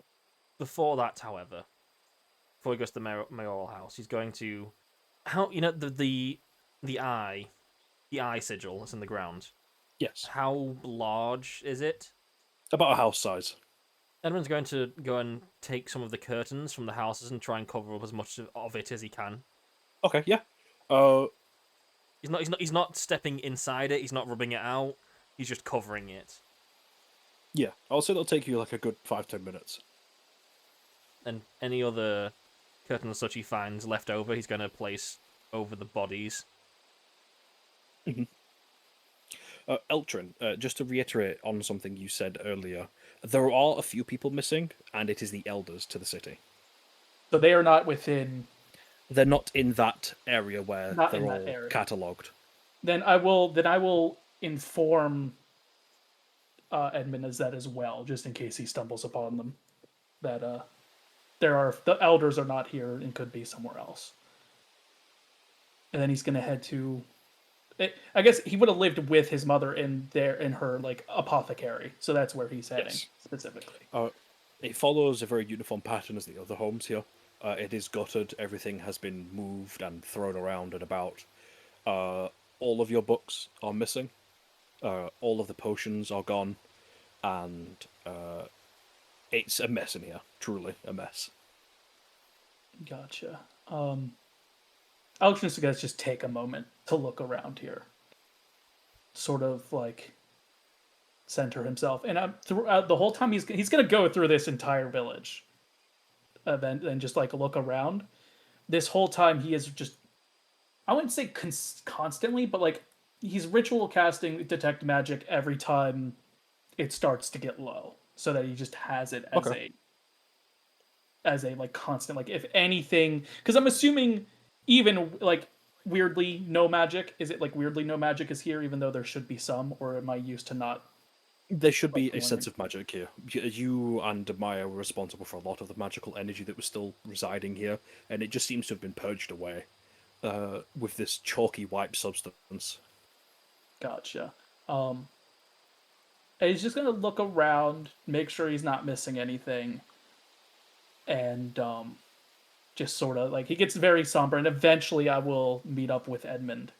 Before that, however, before he goes to the mayoral house, he's going to... the eye sigil that's in the ground? Yes. How large is it? About a house size. Edmund's going to go and take some of the curtains from the houses and try and cover up as much of it as he can. Okay, yeah. He's not stepping inside it. He's not rubbing it out. He's just covering it. Yeah, I'll say that'll take you a good 5-10 minutes. And any other curtain such he finds left over, he's going to place over the bodies. Mm-hmm. Eltrin, just to reiterate on something you said earlier, there are a few people missing, and it is the elders to the city. So they are not within... They're not in that area where Not they're in all that area. catalogued. Then I will inform Edmund as that as well, just in case he stumbles upon them. That the elders are not here and could be somewhere else. And then he's gonna head to... I guess he would have lived with his mother in her apothecary, so that's where he's heading specifically. It follows a very uniform pattern as the other homes here. It is gutted. Everything has been moved and thrown around and about. All of your books are missing. All of the potions are gone, and it's a mess in here. Truly a mess. Gotcha. Alexander guys just take a moment to look around here. Sort of center himself, and throughout the whole time he's gonna go through this entire village, event and just like look around. This whole time he is just, I wouldn't say constantly, but like he's ritual casting detect magic every time it starts to get low, so that he just has it Okay. as a like constant, like if anything, because I'm assuming even like weirdly no magic, is it like weirdly no magic is here even though there should be some, or am I used to not There should like be a knowing sense it? of magic here. You and Maya were responsible for a lot of the magical energy that was still residing here, and it just seems to have been purged away with this chalky white substance. Gotcha. um and he's just gonna look around, make sure he's not missing anything, and just sort of like he gets very somber, and eventually I will meet up with Edmund.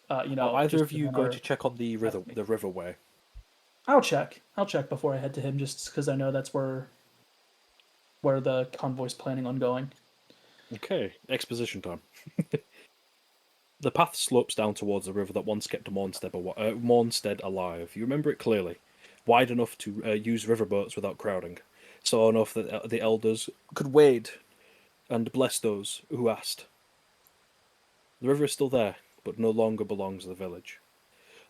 Are either Just of you within going our to check on the riverway? I'll check. I'll check before I head to him, just because I know that's where the convoy's planning on going. Okay, exposition time. The path slopes down towards the river that once kept Mournstead alive. You remember it clearly. Wide enough to use riverboats without crowding. So enough that the elders could wade and bless those who asked. The river is still there, but no longer belongs to the village.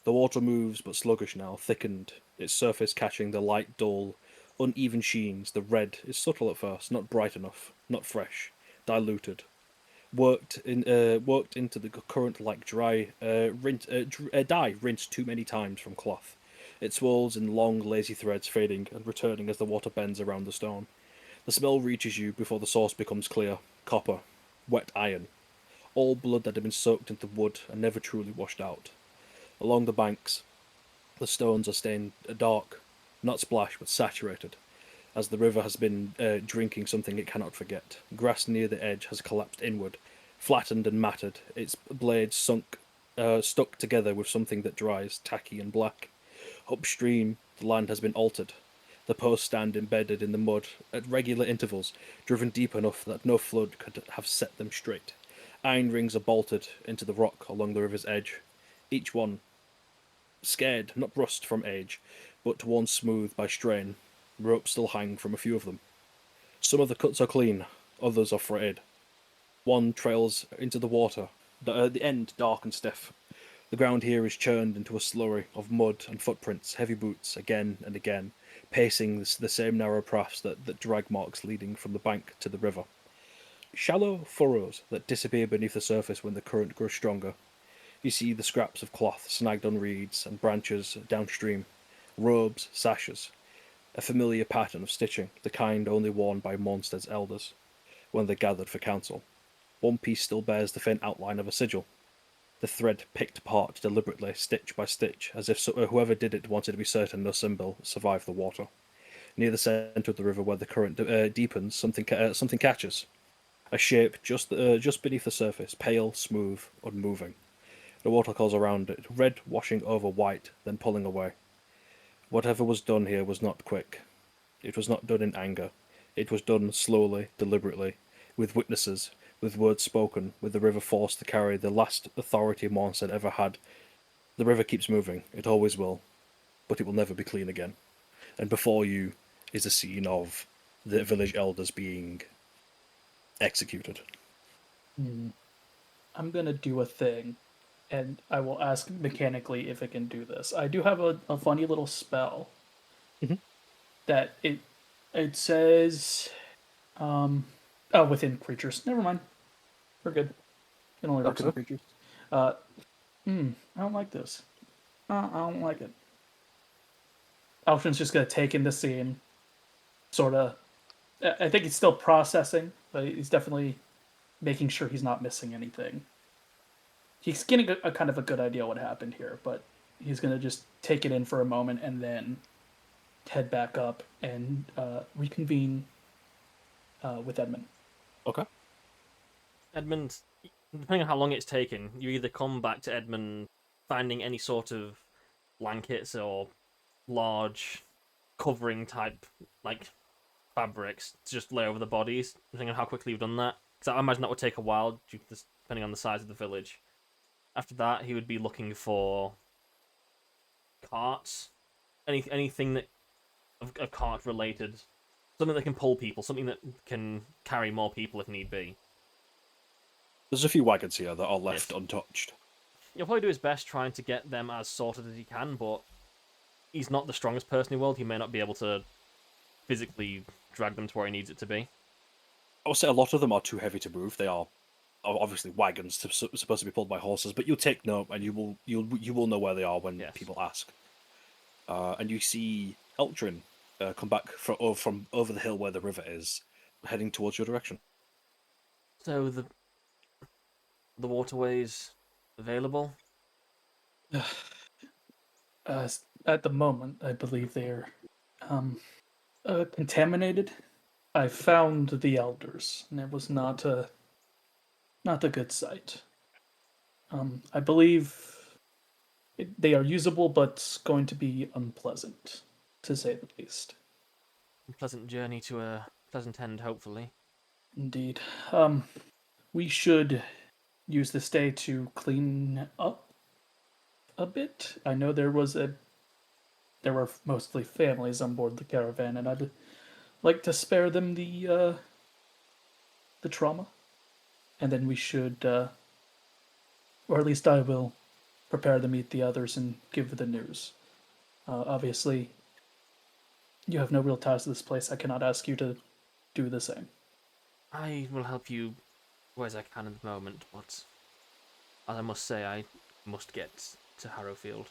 The water moves, but sluggish now, thickened, its surface catching the light, dull, uneven sheens. The red is subtle at first, not bright enough, not fresh, diluted. Worked into the current like dye rinsed too many times from cloth. It swirls in long, lazy threads, fading and returning as the water bends around the stone. The smell reaches you before the source becomes clear. Copper, wet iron, all blood that had been soaked into wood and never truly washed out. Along the banks, the stones are stained dark, not splashed but saturated, as the river has been drinking something it cannot forget. Grass near the edge has collapsed inward, flattened and matted, its blades stuck together with something that dries, tacky and black. Upstream, the land has been altered. The posts stand embedded in the mud at regular intervals, driven deep enough that no flood could have set them straight. Iron rings are bolted into the rock along the river's edge, each one scared, not rust from age, but worn smooth by strain. Ropes still hang from a few of them. Some of the cuts are clean, others are frayed. One trails into the water, the end dark and stiff. The ground here is churned into a slurry of mud and footprints, heavy boots, again and again, pacing the same narrow paths that drag marks leading from the bank to the river. Shallow furrows that disappear beneath the surface when the current grows stronger. You see the scraps of cloth snagged on reeds and branches downstream, robes, sashes, a familiar pattern of stitching, the kind only worn by Mournstead's elders when they gathered for council. One piece still bears the faint outline of a sigil, the thread picked apart deliberately, stitch by stitch, as if whoever did it wanted to be certain no symbol survived the water. Near the centre of the river, where the current deepens, something catches. A shape just beneath the surface, pale, smooth, unmoving. The water curls around it, red washing over white, then pulling away. Whatever was done here was not quick. It was not done in anger. It was done slowly, deliberately, with witnesses, with words spoken, with the river forced to carry the last authority Mournstead ever had. The river keeps moving, it always will, but it will never be clean again. And before you is a scene of the village elders being executed. I'm gonna do a thing, and I will ask mechanically if it can do this. I do have a funny little spell Mhm. that it says oh, within creatures. Never mind. We're good. It only works on Okay. creatures. I don't like this. I don't like it. Alfred's just gonna take in the scene, sort of. I think he's still processing, but he's definitely making sure he's not missing anything. He's getting a kind of a good idea what happened here, but he's gonna just take it in for a moment and then head back up and reconvene with Edmund. Okay. Edmund, depending on how long it's taken, you either come back to Edmund finding any sort of blankets or large covering type like fabrics to just lay over the bodies, depending on how quickly you've done that. Because I imagine that would take a while, depending on the size of the village. After that, he would be looking for carts, anything that of cart related Something that can pull people, something that can carry more people if need be. There's a few wagons here that are left Yes. untouched. He'll probably do his best trying to get them as sorted as he can, but he's not the strongest person in the world. He may not be able to physically drag them to where he needs it to be. I would say a lot of them are too heavy to move. They are obviously wagons supposed to be pulled by horses, but you'll take note and you will know where they are when Yes. people ask. And you see Eltrin come back from over the hill where the river is, heading towards your direction. So the waterways available? At the moment, I believe they are contaminated. I found the elders, and it was not a good sight. I believe they are usable, but going to be unpleasant, to say the least. A pleasant journey to a pleasant end, hopefully. Indeed. We should use this day to clean up a bit. I know there were mostly families on board the caravan, and I'd like to spare them the trauma. And then we should, or at least I will, prepare to meet the others and give the news. Obviously, you have no real ties to this place. I cannot ask you to do the same. I will help you as I can at the moment, but as I must say, I must get to Harrowfield.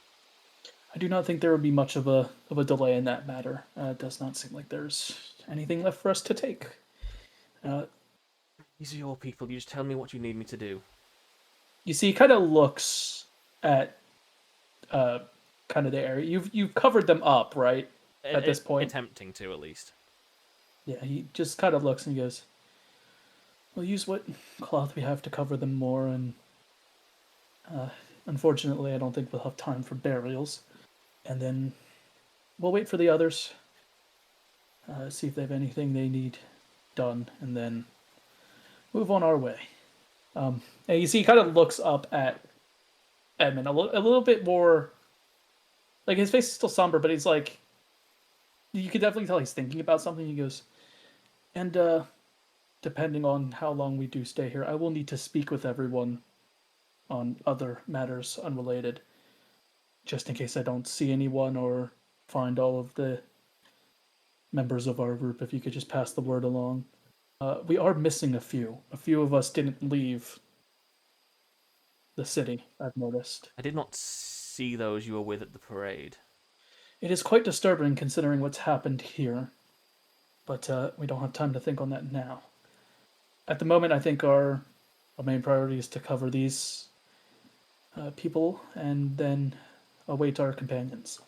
I do not think there will be much of a delay in that matter. It does not seem like there's anything left for us to take. These are your people. You just tell me what you need me to do. You see, he kind of looks at kind of the area. You've covered them up, right? At this point, attempting to at least. Yeah, he just kind of looks and he goes, "We'll use what cloth we have to cover them more, and unfortunately, I don't think we'll have time for burials. And then we'll wait for the others, see if they have anything they need done, and then move on our way." And you see, he kind of looks up at Edmund a little bit more. Like, his face is still somber, but he's like, you can definitely tell he's thinking about something. He goes, "And depending on how long we do stay here, I will need to speak with everyone on other matters unrelated, just in case I don't see anyone or find all of the members of our group. If you could just pass the word along. We are missing a few. A few of us didn't leave the city, I've noticed. I did not see those you were with at the parade. It is quite disturbing considering what's happened here, but we don't have time to think on that now. At the moment, I think our main priority is to cover these people and then await our companions.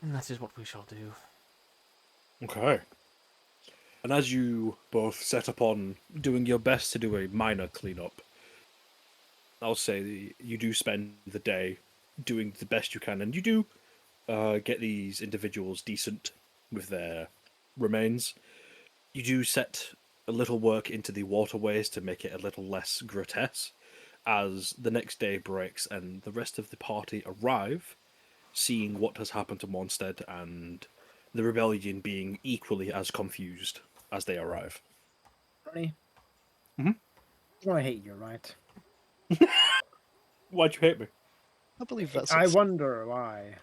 And that is what we shall do. Okay. And as you both set upon doing your best to do a minor cleanup, I'll say you do spend the day doing the best you can, and you do get these individuals decent with their remains. You do set a little work into the waterways to make it a little less grotesque, as the next day breaks and the rest of the party arrive, seeing what has happened to Mournstead and the rebellion being equally as confused as they arrive. Ronnie? Mhm. You know I hate you, right? Why'd you hate me? I believe that's. I wonder why.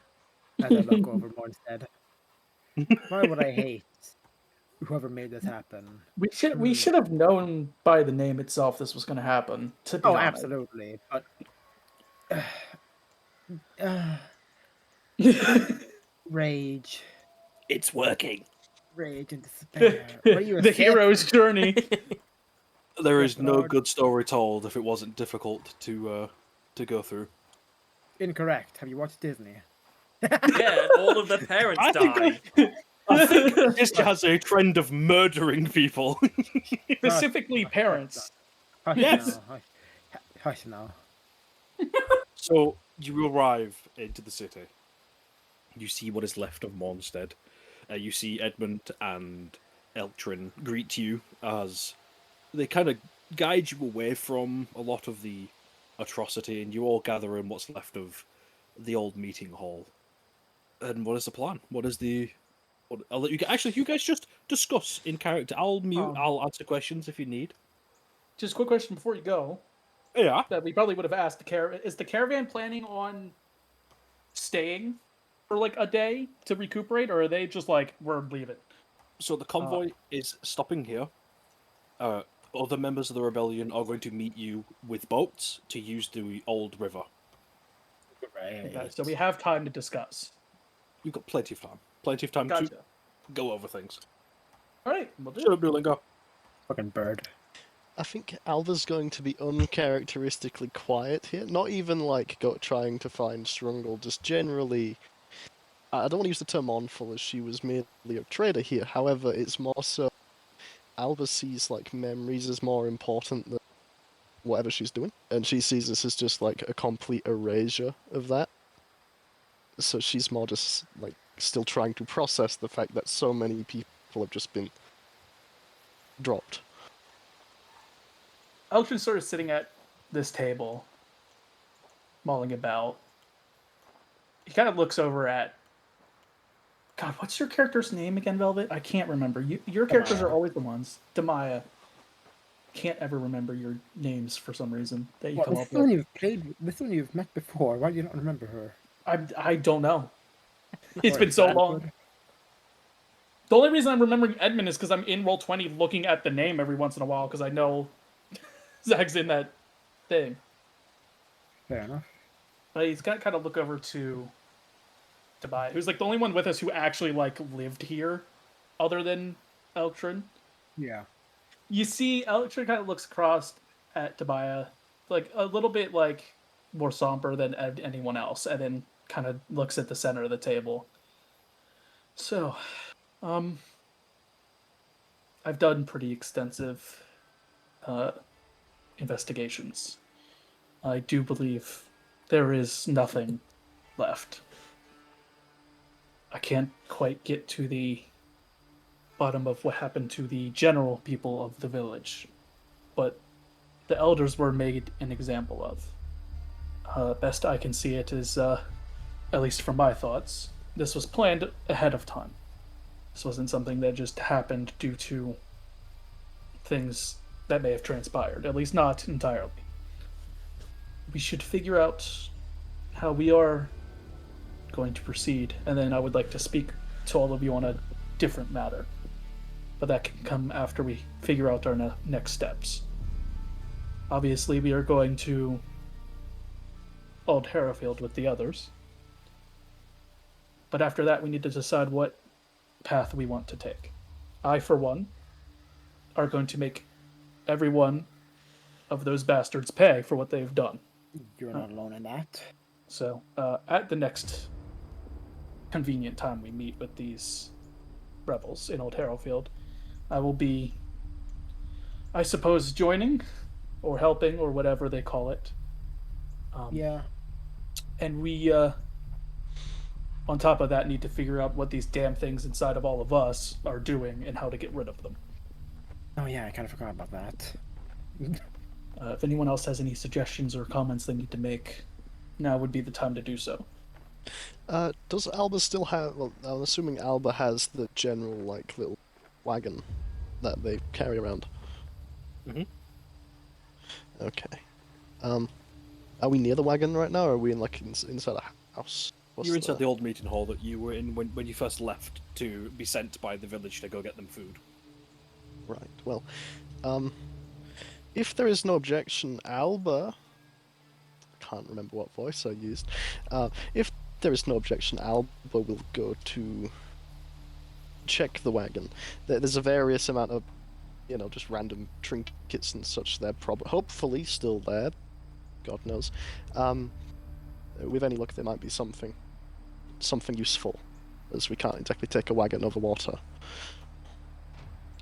As I look over Mournstead. Why would I hate whoever made this happen? We should have known by the name itself this was going to happen. To be Oh, honest. absolutely. But rage, It's working. rage, and despair. What are you, a The Sith? hero's journey. There Yes, is no Lord. good story told if it wasn't difficult to go through. Incorrect. Have you watched Disney? Yeah, all of the parents I think die. I think Disney has a trend of murdering people. Specifically parents. Hush Yes. now. Hush now. So you arrive into the city. You see what is left of Mournstead. You see Edmund and Eltrin greet you as they kind of guide you away from a lot of the atrocity, and you all gather in what's left of the old meeting hall. And what is the plan? What is the I'll let you actually. You guys just discuss in character. I'll mute. Um, I'll answer questions if you need. Just a quick question before you go Yeah. that we probably would have asked the caravan. Is the caravan planning on staying for like a day to recuperate, or are they just like, we're leaving? So the convoy is stopping here. Other members of the rebellion are going to meet you with boats to use the old river. Okay, so we have time to discuss. You've got plenty of time. Plenty of time Gotcha. to go over things. All right, we'll do Shut it. up, Duolingo. Fucking bird. I think Alva's going to be uncharacteristically quiet here. Not even like trying to find Strungle, just generally. I don't want to use the term mournful, as she was merely a trader here. However, it's more so Alva sees like memories as more important than whatever she's doing, and she sees this as just like a complete erasure of that. So she's more just like still trying to process the fact that so many people have just been dropped. Eltrin's sort of sitting at this table, mulling about. He kind of looks over at. God, what's your character's name again, Velvet? I can't remember. Your characters are always the ones. Demaya. Can't ever remember your names for some reason that you come This up is one with. you've played. This one you've met before. Why do you not remember her? I don't know. It's Or been so Bradford? long. The only reason I'm remembering Edmund is because I'm in Roll20 looking at the name every once in a while because I know Zach's in that thing. Fair enough. But he's got to kind of look over to Tobias, who's like the only one with us who actually like lived here, other than Eltrin. Yeah. You see, Eltrin kind of looks across at Tobias, like a little bit like more somber than anyone else, and then kind of looks at the center of the table. So, I've done pretty extensive investigations. I do believe there is nothing left. I can't quite get to the bottom of what happened to the general people of the village, but the elders were made an example of. Best I can see it is, at least from my thoughts, this was planned ahead of time. This wasn't something that just happened due to things that may have transpired, at least not entirely. We should figure out how we are going to proceed, and then I would like to speak to all of you on a different matter. But that can come after we figure out our next steps. Obviously, we are going to Old Harrowfield with the others. But after that, we need to decide what path we want to take. I, for one, are going to make every one of those bastards pay for what they've done. You're not alone in that. So, at the next convenient time we meet with these rebels in Old Harrowfield, I will be, I suppose, joining or helping or whatever they call it. Yeah. And we, on top of that, need to figure out what these damn things inside of all of us are doing and how to get rid of them. Oh yeah, I kind of forgot about that. If anyone else has any suggestions or comments they need to make, now would be the time to do so. Does Alba still have? Well, I'm assuming Alba has the general like little wagon that they carry around. Mhm. Okay. Are we near the wagon right now, or are we in like inside a house? You're inside the old meeting hall that you were in when you first left to be sent by the village to go get them food. Right. Well, if there is no objection, Alba. I can't remember what voice I used. If there is no objection, Alba will go to check the wagon. There's a various amount of, just random trinkets and such. They're hopefully still there. God knows. With any luck, there might be something useful, as we can't exactly take a wagon over water.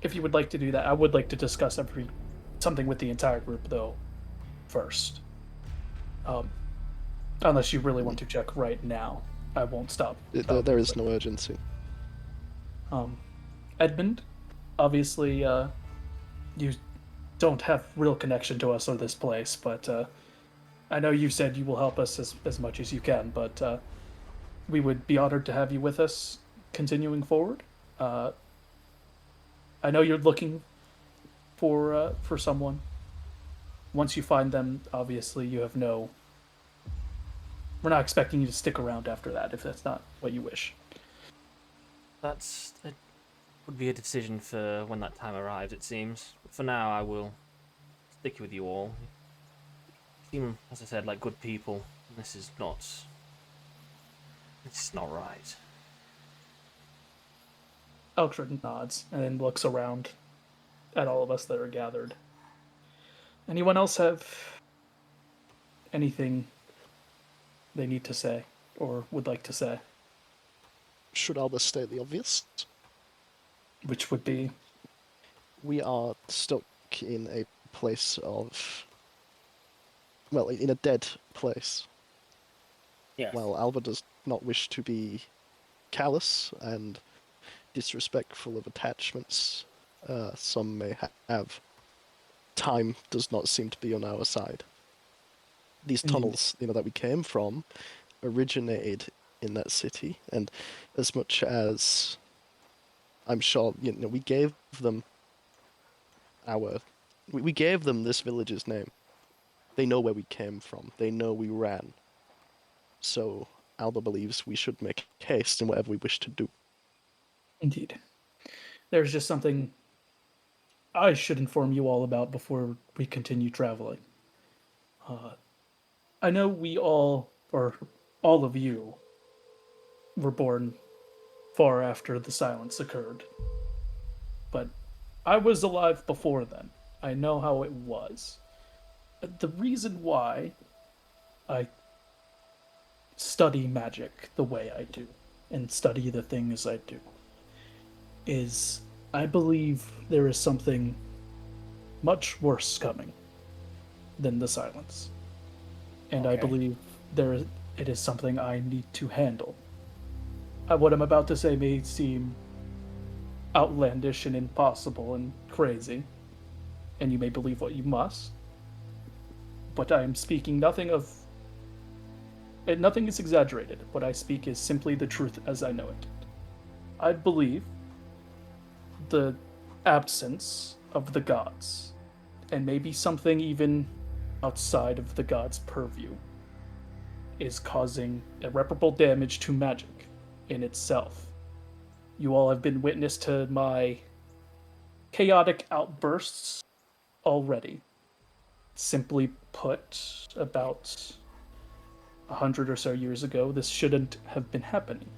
If you would like to do that, I would like to discuss something with the entire group, though, first. Unless you really want to check right now, I won't stop. There is no urgency. Edmund, obviously, you don't have real connection to us or this place, but I know you said you will help us as much as you can, but we would be honored to have you with us continuing forward. Uh, I know you're looking for someone. Once you find them, obviously you have no. We're not expecting you to stick around after that if that's not what you wish. That would be a decision for when that time arrives, it seems. But for now, I will stick with you all. You seem, as I said, like good people. This is not. It's not right. Elkrid nods and then looks around at all of us that are gathered. Anyone else have anything they need to say or would like to say? Should Albus state the obvious? Which would be We are stuck in a place of... Well, in a dead place. Yes. While Alba does not wish to be callous and disrespectful of attachments some may have, time does not seem to be on our side. These tunnels, that we came from, originated in that city, and as much as I'm sure, we gave them we gave them this village's name. They know where we came from. They know we ran. So Alba believes we should make haste in whatever we wish to do. indeed. There's just something I should inform you all about before we continue traveling. I know we all, or all of you, were born far after the silence occurred. But I was alive before then. I know how it was. The reason why I study magic the way I do and study the things I do is I believe there is something much worse coming than the silence. And I Okay. believe it is something I need to handle. What I'm about to say may seem outlandish and impossible and crazy, and you may believe what you must, but I am speaking nothing is exaggerated. What I speak is simply the truth as I know it. I believe the absence of the gods, and maybe something even outside of the gods' purview, is causing irreparable damage to magic in itself. You all have been witness to my chaotic outbursts already. Simply put, about 100 or so years ago, this shouldn't have been happening.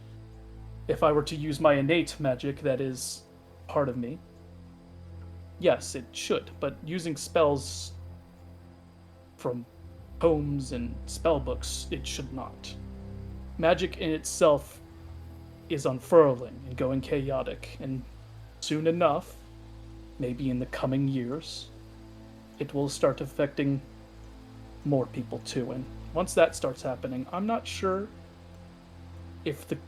If I were to use my innate magic that is part of me, yes, it should, but using spells from poems and spellbooks, it should not. Magic in itself is unfurling and going chaotic, and soon enough, maybe in the coming years, it will start affecting more people too. And once that starts happening, I'm not sure if the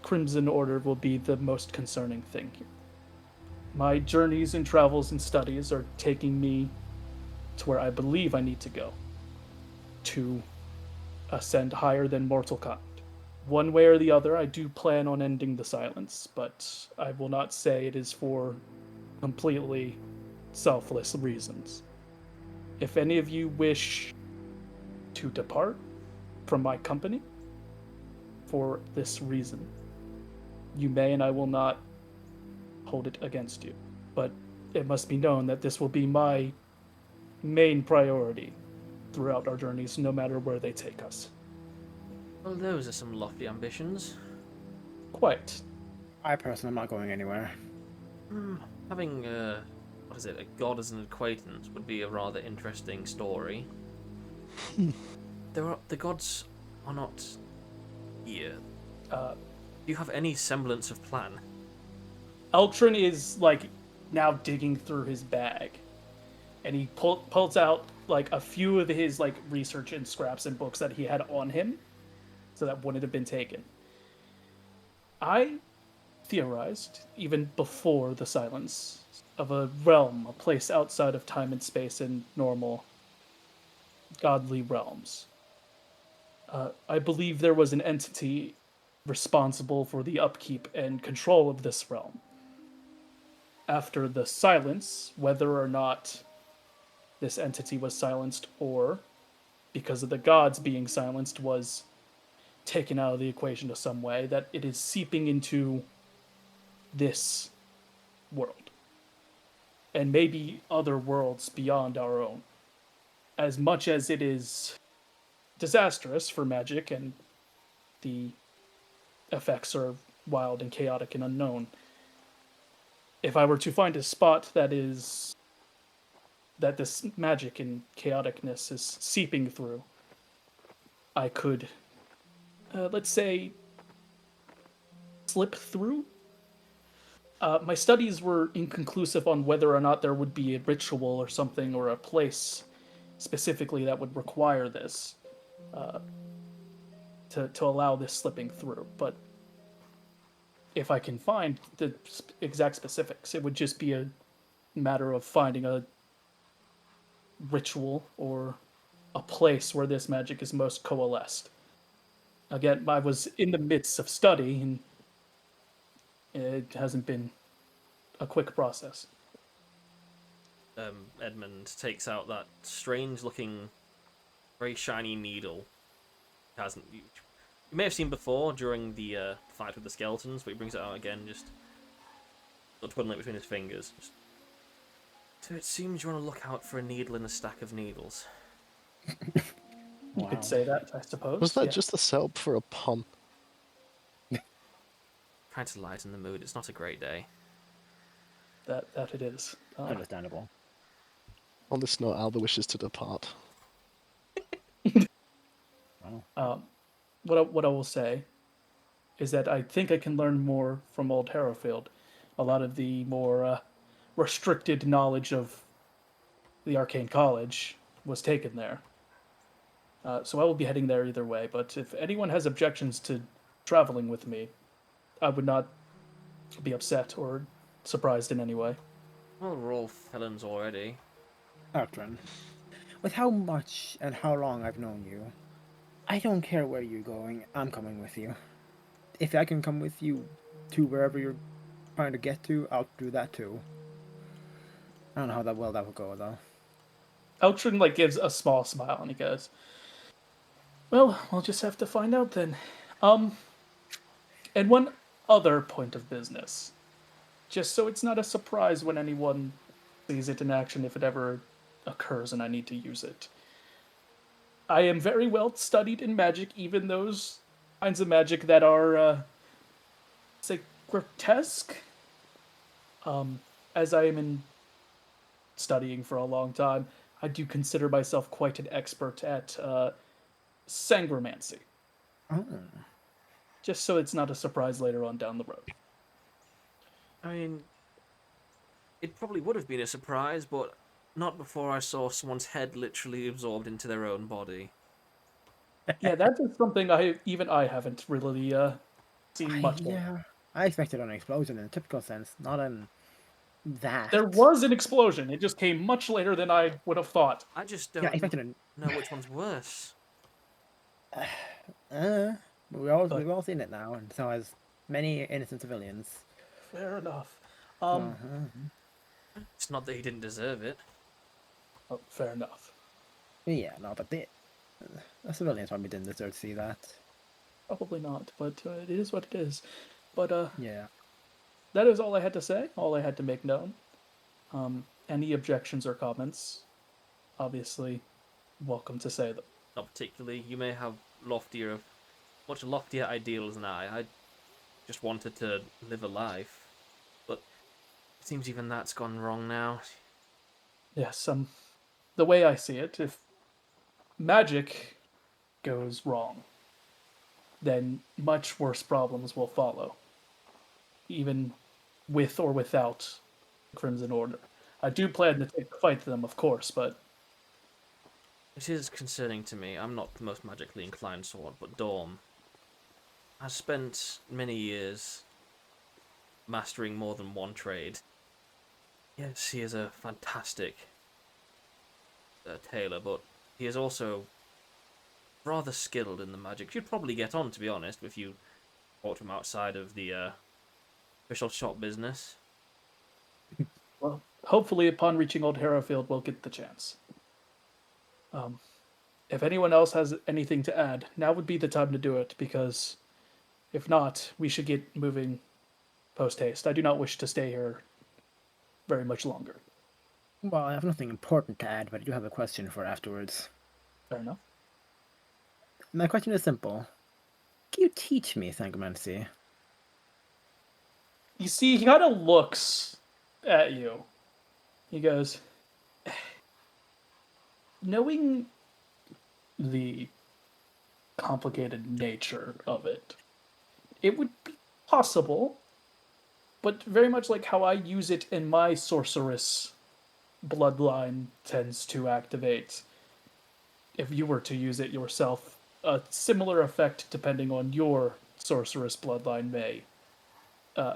Crimson Order will be the most concerning thing here. My journeys and travels and studies are taking me to where I believe I need to go to ascend higher than mortal kind. One way or the other, I do plan on ending the silence, but I will not say it is for completely selfless reasons. If any of you wish to depart from my company for this reason, you may, and I will not hold it against you. But it must be known that this will be my main priority throughout our journeys, no matter where they take us. Well, those are some lofty ambitions. Quite. I personally am not going anywhere. Having a god as an acquaintance would be a rather interesting story. The gods are not here. Do you have any semblance of plan? Eltrin is now digging through his bag, and he pulls out a few of his research and scraps and books that he had on him, so that wouldn't have been taken. I theorized, even before the silence, of a realm, a place outside of time and space and normal godly realms. I believe there was an entity responsible for the upkeep and control of this realm. after the silence, whether or not this entity was silenced or because of the gods being silenced was taken out of the equation to some way, that it is seeping into this world and maybe other worlds beyond our own. As much as it is disastrous for magic and the effects are wild and chaotic and unknown, if I were to find a spot that this magic and chaoticness is seeping through, I could, let's say, slip through. My studies were inconclusive on whether or not there would be a ritual or something or a place specifically that would require this to allow this slipping through. But if I can find the exact specifics, it would just be a matter of finding a ritual or a place where this magic is most coalesced. Again, I was in the midst of study, and it hasn't been a quick process. Edmund takes out that strange-looking, very shiny needle. You may have seen before during the fight with the skeletons, but he brings it out again, just twiddling it between his fingers. So it seems you want to look out for a needle in a stack of needles. You could say that, I suppose. Was that yeah. just a setup for a pun? Trying to lighten the mood. It's not a great day. That it is. Understandable. On this note, Alba wishes to depart. What I will say is that I think I can learn more from Old Harrowfield. A lot of the more restricted knowledge of the Arcane College was taken there. So I will be heading there either way, but if anyone has objections to traveling with me, I would not be upset or surprised in any way. Well, we're all felons already. Artron, with how much and how long I've known you, I don't care where you're going, I'm coming with you. If I can come with you to wherever you're trying to get to, I'll do that too. I don't know how that would go, though. Outrin gives a small smile and he goes, "Well, we'll just have to find out then." And one other point of business, just so it's not a surprise when anyone sees it in action if it ever occurs and I need to use it. I am very well studied in magic, even those kinds of magic that are, say, grotesque. As I am in studying for a long time, I do consider myself quite an expert at sangromancy. Oh. Just so it's not a surprise later on down the road. I mean, it probably would have been a surprise, but not before I saw someone's head literally absorbed into their own body. Yeah, that is something I haven't really seen much of. Yeah, I expected an explosion in a typical sense, not in that. There was an explosion. It just came much later than I would have thought. I just Yeah, don't I expected know which one's worse. we've all seen it now, and so has many innocent civilians. Fair enough. It's not that he didn't deserve it. Oh, fair enough. Yeah, no, but the civilians probably didn't deserve to see that. Probably not, but it is what it is. But Yeah. that is all I had to say, all I had to make known. Any objections or comments, obviously, welcome to say them. Not particularly. You may have much loftier ideals than I just wanted to live a life, but it seems even that's gone wrong now. Yes, the way I see it, if magic goes wrong, then much worse problems will follow, even with or without Crimson Order. I do plan to take the fight to them, of course, but It is concerning to me. I'm not the most magically inclined sort, but Dorm has spent many years mastering more than one trade. Yes, he is a fantastic tailor, but he is also rather skilled in the magic. You'd probably get on, to be honest, if you brought him outside of the official shop business. hopefully upon reaching Old Harrowfield, we'll get the chance. If anyone else has anything to add, now would be the time to do it, because if not, we should get moving post haste. I do not wish to stay here very much longer. Well, I have nothing important to add, but I do have a question for afterwards. Fair enough. My question is simple. Can you teach me Sangomancy? You see, he kind of looks at you. He goes, knowing the complicated nature of it, it would be possible, but very much like how I use it in my sorceress bloodline tends to activate. If you were to use it yourself, a similar effect depending on your sorceress bloodline may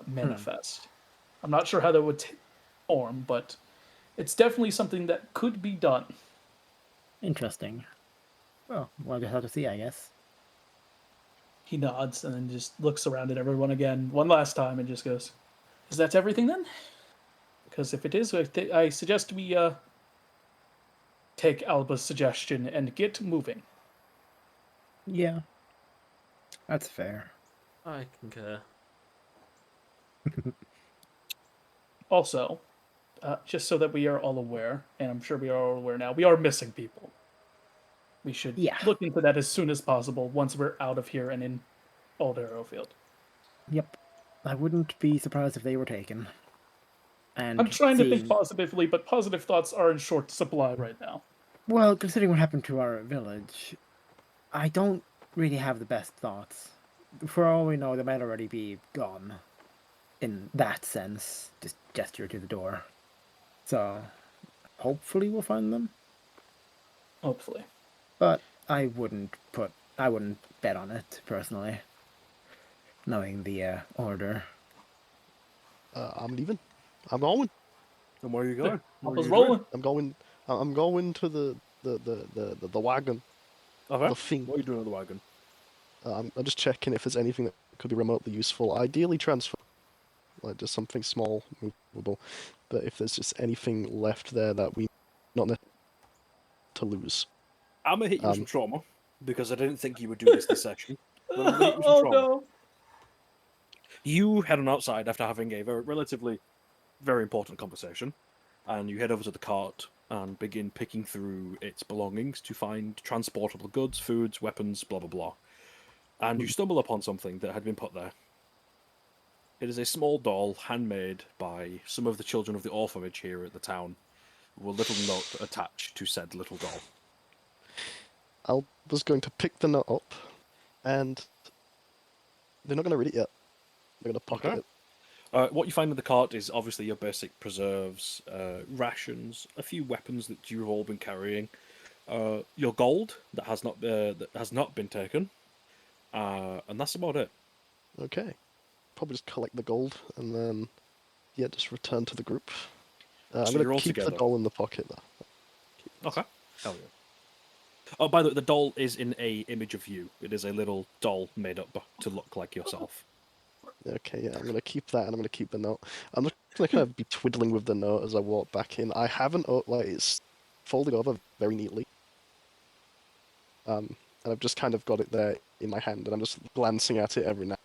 manifest. I'm not sure how that would form, but it's definitely something that could be done. Interesting. Well, we'll just have to see, I guess. He nods and then just looks around at everyone again one last time and just goes, "Is that everything then? Because if it is, I suggest we take Alba's suggestion and get moving." Yeah. That's fair. I concur. Also, just so that we are all aware, and I'm sure we are all aware now, we are missing people. We should look into that as soon as possible once we're out of here and in Old Arrowfield. Yep. I wouldn't be surprised if they were taken. And I'm trying to think positively, but positive thoughts are in short supply right now. Well, considering what happened to our village, I don't really have the best thoughts. For all we know, they might already be gone. In that sense, just gesture to the door. So, hopefully we'll find them. Hopefully. But I wouldn't bet on it, personally. Knowing the order. I'm leaving. I'm going. And where are you going? I was rolling. I'm going to the wagon. Okay. The thing. What are you doing on the wagon? I'm just checking if there's anything that could be remotely useful. Ideally transfer, like just something small, movable. But if there's just anything left there that we not to lose. I'm gonna hit you with some trauma because I didn't think you would do this session. But I'm gonna hit you with some Oh trauma. no! You head on outside after having a relatively very important conversation, and you head over to the cart and begin picking through its belongings to find transportable goods, foods, weapons, blah blah blah. And you stumble upon something that had been put there. It is a small doll handmade by some of the children of the orphanage here at the town, with a little note attached to said little doll. I was going to pick the note up, and they're not going to read it yet. They're going to pocket it. What you find in the cart is obviously your basic preserves, rations, a few weapons that you've all been carrying, your gold that has not been taken, and that's about it. Okay. Probably just collect the gold and then, just return to the group. I'm So going you're all to keep together. the doll in the pocket though. Okay. Hell yeah. Oh, by the way, the doll is in a image of you. It is a little doll made up to look like yourself. Okay, yeah, I'm going to keep that and I'm going to keep the note. I'm just going to kind of be twiddling with the note as I walk back in. I haven't, it's folded over very neatly. And I've just kind of got it there in my hand and I'm just glancing at it every now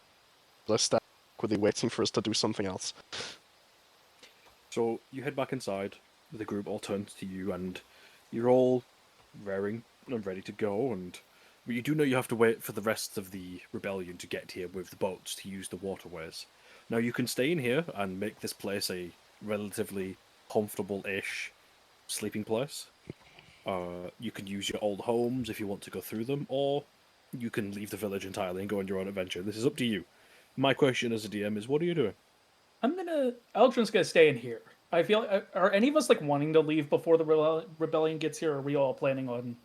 and then. I stand with it waiting for us to do something else. So you head back inside. The group all turns to you, and you're all raring and ready to go. And but you do know you have to wait for the rest of the rebellion to get here with the boats to use the waterways. Now you can stay in here and make this place a relatively comfortable-ish sleeping place. You can use your old homes if you want to go through them, or you can leave the village entirely and go on your own adventure. This is up to you. My question as a DM is, what are you doing? Aldrin's gonna stay in here. I feel, are any of us like wanting to leave before the rebellion gets here, or are we all planning on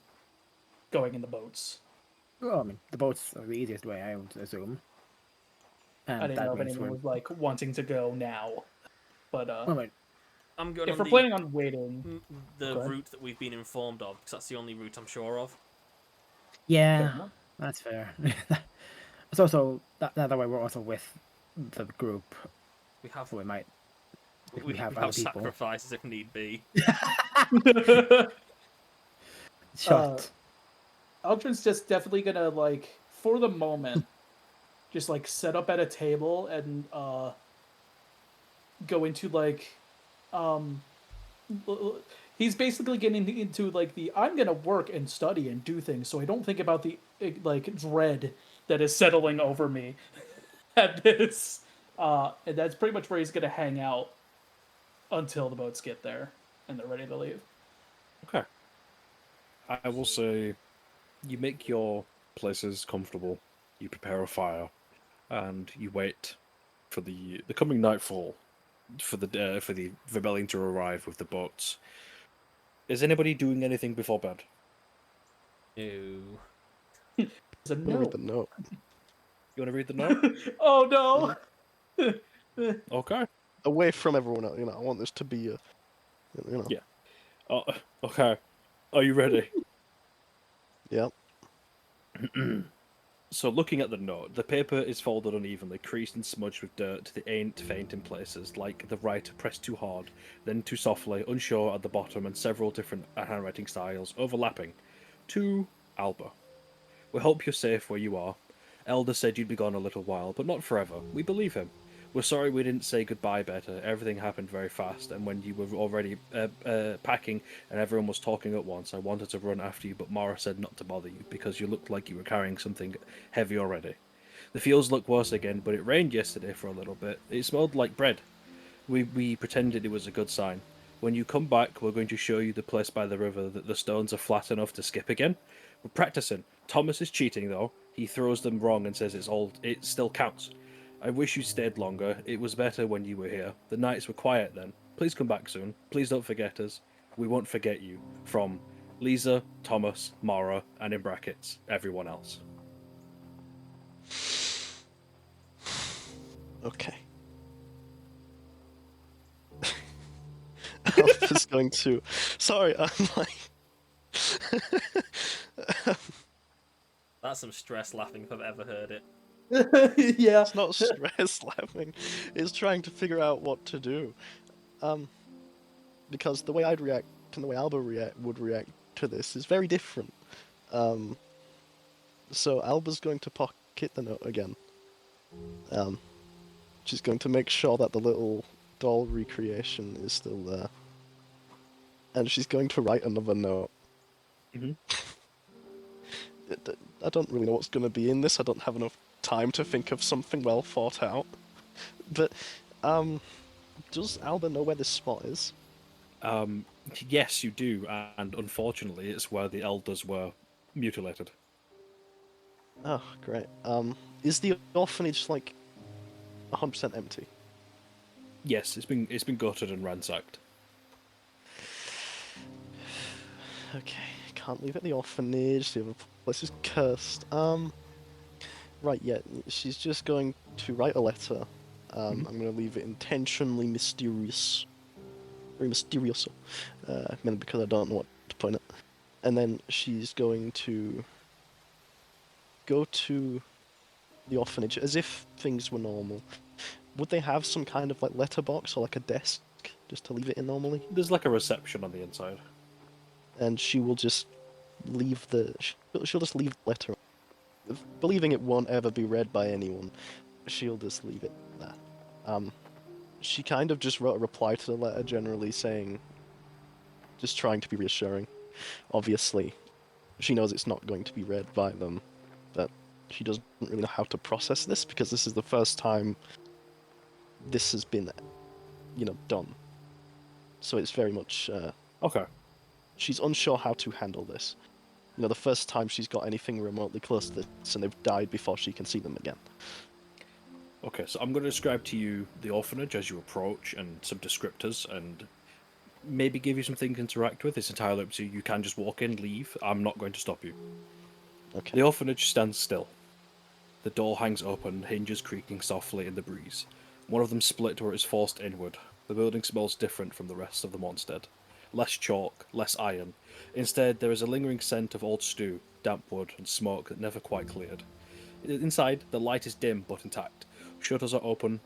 going in the boats? Well, I mean, the boats are the easiest way, I would assume. And I didn't know if means anyone was like wanting to go now, but I'm going if on we're planning on waiting, the route that we've been informed of, because that's the only route I'm sure of. Yeah, that's fair. It's also that way we're also with the group. We have So we might If We we have have other people. sacrifices if need be. Shot. Aldrin's just definitely gonna, like, for the moment, just, like, set up at a table and go into, like, um he's basically getting into, like, the I'm gonna work and study and do things so I don't think about the, like, dread that is settling over me at this. And that's pretty much where he's gonna hang out until the boats get there and they're ready to leave. Okay. I will say, you make your places comfortable. You prepare a fire, and you wait for the coming nightfall for the rebellion to arrive with the boats. Is anybody doing anything before bed? Ew. It's a I'm gonna read no. the note. You want to read the note? Oh no. Okay. Away from everyone else, I want this to be a, Yeah. Oh, okay. Are you ready? Yeah. So, looking at the note, the paper is folded unevenly, creased and smudged with dirt. The ain't faint in places, like the writer pressed too hard, then too softly, unsure at the bottom, and several different handwriting styles overlapping. To Alba. We hope you're safe where you are. Elder said you'd be gone a little while, but not forever. We believe him. We're sorry we didn't say goodbye better. Everything happened very fast, and when you were already packing and everyone was talking at once, I wanted to run after you, but Mara said not to bother you because you looked like you were carrying something heavy already. The fields look worse again, but it rained yesterday for a little bit. It smelled like bread. We pretended it was a good sign. When you come back, we're going to show you the place by the river that the stones are flat enough to skip again. We're practicing. Thomas is cheating though. He throws them wrong and says it still counts. I wish you stayed longer. It was better when you were here. The nights were quiet then. Please come back soon. Please don't forget us. We won't forget you. From Lisa, Thomas, Mara, and in brackets, everyone else. Okay. Alpha's going to. Sorry, I'm like. That's some stress laughing if I've ever heard it. Yeah. It's not stress laughing. It's trying to figure out what to do. Because the way I'd react and the way Alba would react to this is very different. So Alba's going to pocket the note again. She's going to make sure that the little doll recreation is still there. And she's going to write another note. Mhm. I don't really know what's going to be in this. I don't have enough time to think of something well thought out. But, does Alba know where this spot is? Yes, you do, and unfortunately, it's where the elders were mutilated. Oh, great. Is the orphanage, like, 100% empty? Yes, it's been gutted and ransacked. Okay, can't leave it at the orphanage. The other place is cursed. Right, yeah, she's just going to write a letter. I'm going to leave it intentionally mysterious. Very mysterious. Mainly because I don't know what to point at. And then she's going to go to the orphanage as if things were normal. Would they have some kind of like letterbox or like a desk just to leave it in normally? There's like a reception on the inside. And she will just leave she'll just leave the letter, believing it won't ever be read by anyone. She'll just leave it there. She kind of just wrote a reply to the letter, generally saying, just trying to be reassuring. Obviously, she knows it's not going to be read by them, but she doesn't really know how to process this because this is the first time this has been, done. So it's very much. Okay. She's unsure how to handle this. The first time she's got anything remotely close to this, and they've died before she can see them again. Okay, so I'm going to describe to you the orphanage as you approach and some descriptors and maybe give you some things to interact with. It's entirely up to you. You can just walk in, leave. I'm not going to stop you. Okay. The orphanage stands still. The door hangs open, hinges creaking softly in the breeze. One of them split where it's forced inward. The building smells different from the rest of the Mournstead. Less chalk, less iron. Instead, there is a lingering scent of old stew, damp wood, and smoke that never quite cleared. Inside, the light is dim but intact. Shutters are open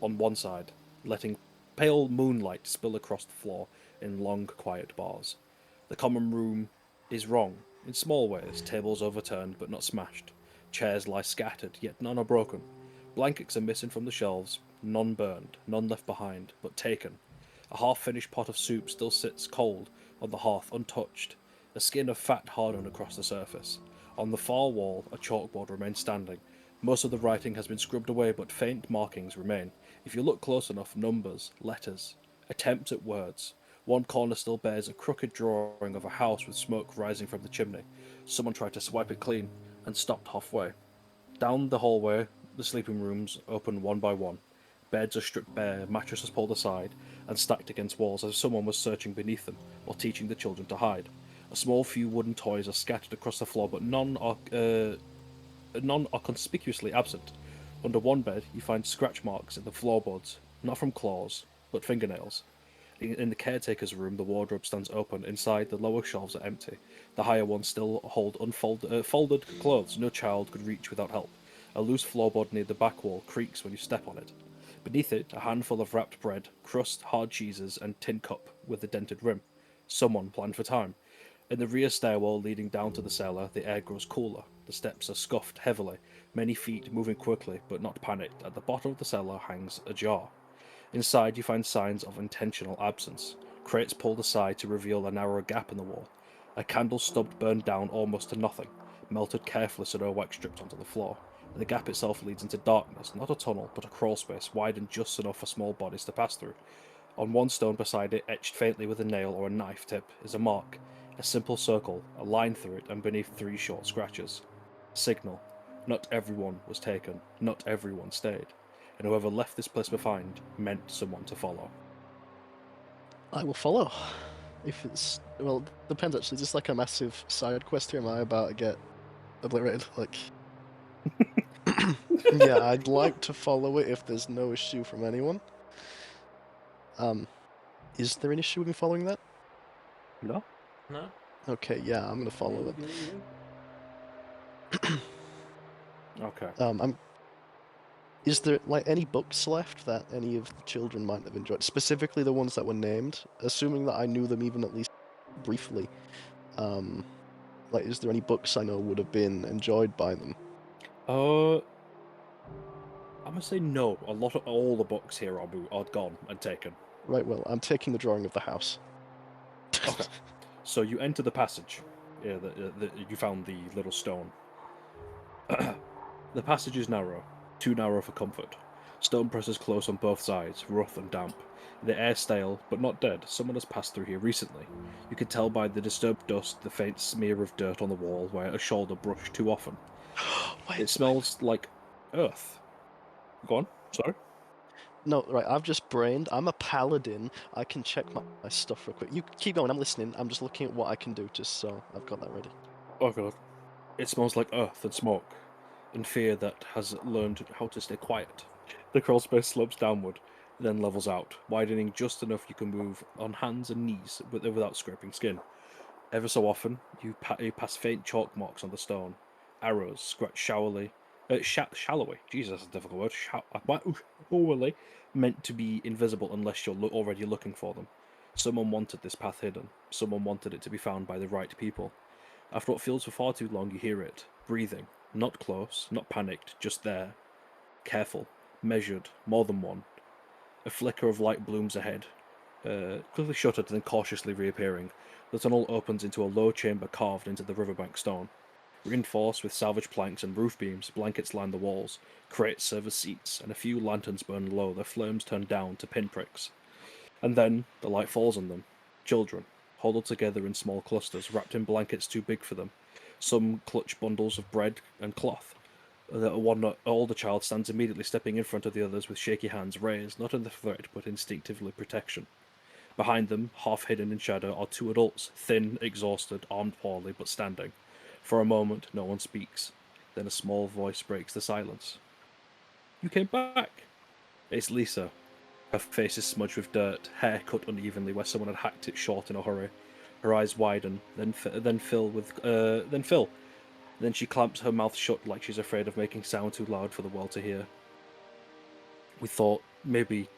on one side, letting Pale moonlight spill across the floor in long, quiet bars. The common room is wrong, in small ways, tables overturned but not smashed. Chairs lie scattered, yet none are broken. Blankets are missing from the shelves, none burned, none left behind, but taken. A half-finished pot of soup still sits cold on the hearth, untouched. A skin of fat hardened across the surface. On the far wall, a chalkboard remains standing. Most of the writing has been scrubbed away, but faint markings remain. If you look close enough, numbers, letters, attempts at words. One corner still bears a crooked drawing of a house with smoke rising from the chimney. Someone tried to swipe it clean and stopped halfway. Down the hallway, the sleeping rooms open one by one. Beds are stripped bare, mattresses pulled aside, and stacked against walls as if someone was searching beneath them or teaching the children to hide. A small few wooden toys are scattered across the floor, but none are conspicuously absent. Under one bed, you find scratch marks in the floorboards, not from claws, but fingernails. In the caretaker's room, the wardrobe stands open. Inside, the lower shelves are empty. The higher ones still hold folded clothes no child could reach without help. A loose floorboard near the back wall creaks when you step on it. Beneath it, a handful of wrapped bread, crust, hard cheeses, and tin cup with a dented rim. Someone planned for time. In the rear stairwell leading down to the cellar, the air grows cooler. The steps are scuffed heavily, many feet moving quickly but not panicked. At the bottom of the cellar hangs a jar. Inside, you find signs of intentional absence. Crates pulled aside to reveal a narrow gap in the wall. A candle stub burned down almost to nothing, melted carefully so no wax dripped onto the floor. The gap itself leads into darkness, not a tunnel, but a crawl space, widened just enough for small bodies to pass through. On one stone beside it, etched faintly with a nail or a knife tip, is a mark. A simple circle, a line through it, and beneath 3 short scratches. Signal. Not everyone was taken, not everyone stayed. And whoever left this place behind meant someone to follow. I will follow. If it's well, depends actually. Is this like a massive side quest here? Am I about to get obliterated? Like, yeah, I'd like to follow it if there's no issue from anyone. Is there an issue with me following that? No? No? Okay, yeah, I'm gonna follow it. Okay. Is there like any books left that any of the children might have enjoyed? Specifically the ones that were named, assuming that I knew them even at least briefly. Like, is there any books I know would have been enjoyed by them? I'm gonna say no. All the books here are gone and taken. Right, well, I'm taking the drawing of the house. Okay. So you enter the passage. Yeah, you found the little stone. The passage is narrow, too narrow for comfort. Stone presses close on both sides, rough and damp. The air stale, but not dead. Someone has passed through here recently. You can tell by the disturbed dust, the faint smear of dirt on the wall where a shoulder brushed too often. It smells like earth. Go on. Sorry. No, right, I've just brained. I'm a paladin. I can check my stuff real quick. You keep going, I'm listening. I'm just looking at what I can do just so I've got that ready. Oh god. It smells like earth and smoke, and fear that has learned how to stay quiet. The crawl space slopes downward, then levels out, widening just enough you can move on hands and knees without scraping skin. Ever so often, you pass faint chalk marks on the stone. Arrows scratch shallowly. Jesus, that's a difficult word. Shallowly, meant to be invisible unless you're already looking for them. Someone wanted this path hidden. Someone wanted it to be found by the right people. After what feels for far too long, you hear it, breathing. Not close, not panicked, just there. Careful, measured, more than one. A flicker of light blooms ahead, quickly shuttered, then cautiously reappearing. The tunnel opens into a low chamber carved into the riverbank stone. Reinforced with salvage planks and roof beams, blankets line the walls, crates serve as seats, and a few lanterns burn low, their flames turned down to pinpricks. And then the light falls on them. Children, huddled together in small clusters, wrapped in blankets too big for them. Some clutch bundles of bread and cloth. One older child stands immediately, stepping in front of the others with shaky hands raised, not in the threat but instinctively protection. Behind them, half hidden in shadow, are 2 adults, thin, exhausted, armed poorly, but standing. For a moment, no one speaks. Then a small voice breaks the silence. You came back. It's Lisa. Her face is smudged with dirt, hair cut unevenly where someone had hacked it short in a hurry. Her eyes widen, then fill. Then she clamps her mouth shut like she's afraid of making sound too loud for the world to hear. We thought maybe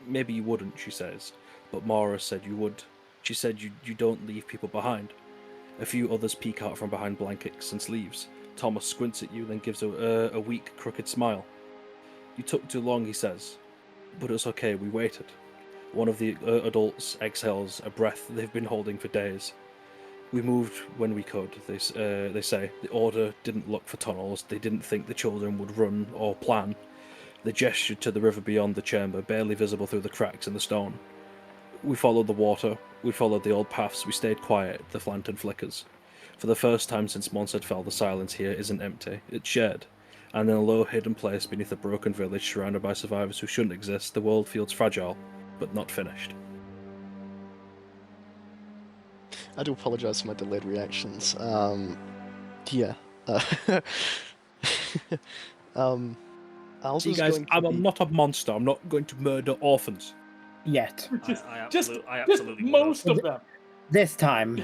maybe you wouldn't, she says, but Mara said you would. She said you don't leave people behind. A few others peek out from behind blankets and sleeves. Thomas squints at you, then gives a weak, crooked smile. You took too long, he says, but it's okay, we waited. One of the adults exhales a breath they've been holding for days. We moved when we could, they say. The Order didn't look for tunnels, they didn't think the children would run or plan. They gestured to the river beyond the chamber, barely visible through the cracks in the stone. We followed the water, we followed the old paths, we stayed quiet, the lantern flickers. For the first time since Mournstead fell, the silence here isn't empty, it's shared. And in a low hidden place beneath a broken village surrounded by survivors who shouldn't exist, the world feels fragile, but not finished. I do apologize for my delayed reactions. Yeah. See, guys, I'm not a monster. I'm not going to murder orphans. Yet. I Just absolutely most of them. This time.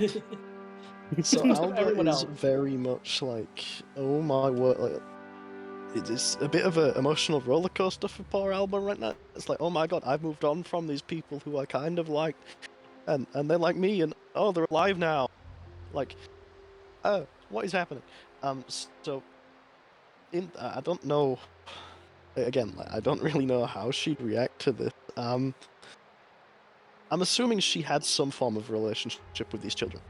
So Most of Alba everyone is else. very much like, oh my word, like, it is a bit of an emotional roller coaster for poor Alba right now. It's like, oh my god, I've moved on from these people who I kind of liked, and they're like me, and oh, they're alive now. Like, oh, what is happening? So, I don't know. Again, like, I don't really know how she'd react to this. I'm assuming she had some form of relationship with these children.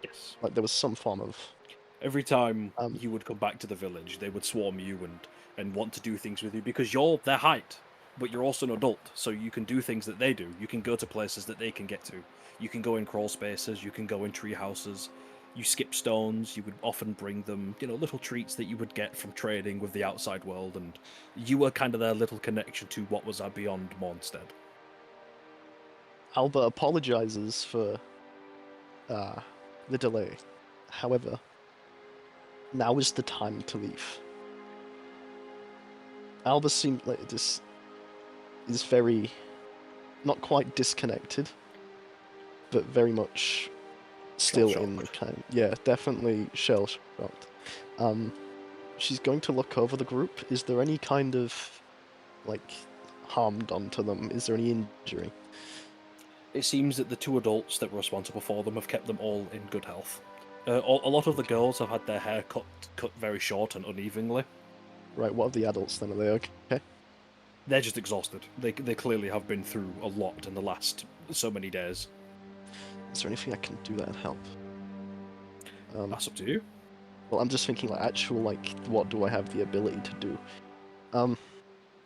Yes. Like, there was some form of. Every time you would come back to the village, they would swarm you and want to do things with you because you're their height, but you're also an adult, so you can do things that they do. You can go to places that they can get to. You can go in crawl spaces, you can go in tree houses, you skip stones, you would often bring them, little treats that you would get from trading with the outside world, and you were kind of their little connection to what was beyond Mournstead. Alba apologizes for the delay. However, now is the time to leave. Alba seems like this is very, not quite disconnected, but very much still in the kind. Yeah, definitely shell shocked. She's going to look over the group. Is there any kind of harm done to them? Is there any injury? It seems that the two adults that were responsible for them have kept them all in good health. A lot of the girls have had their hair cut very short and unevenly. Right, what of the adults then? Are they okay? They're just exhausted. They clearly have been through a lot in the last so many days. Is there anything I can do that would help? That's up to you. Well, I'm just thinking what do I have the ability to do?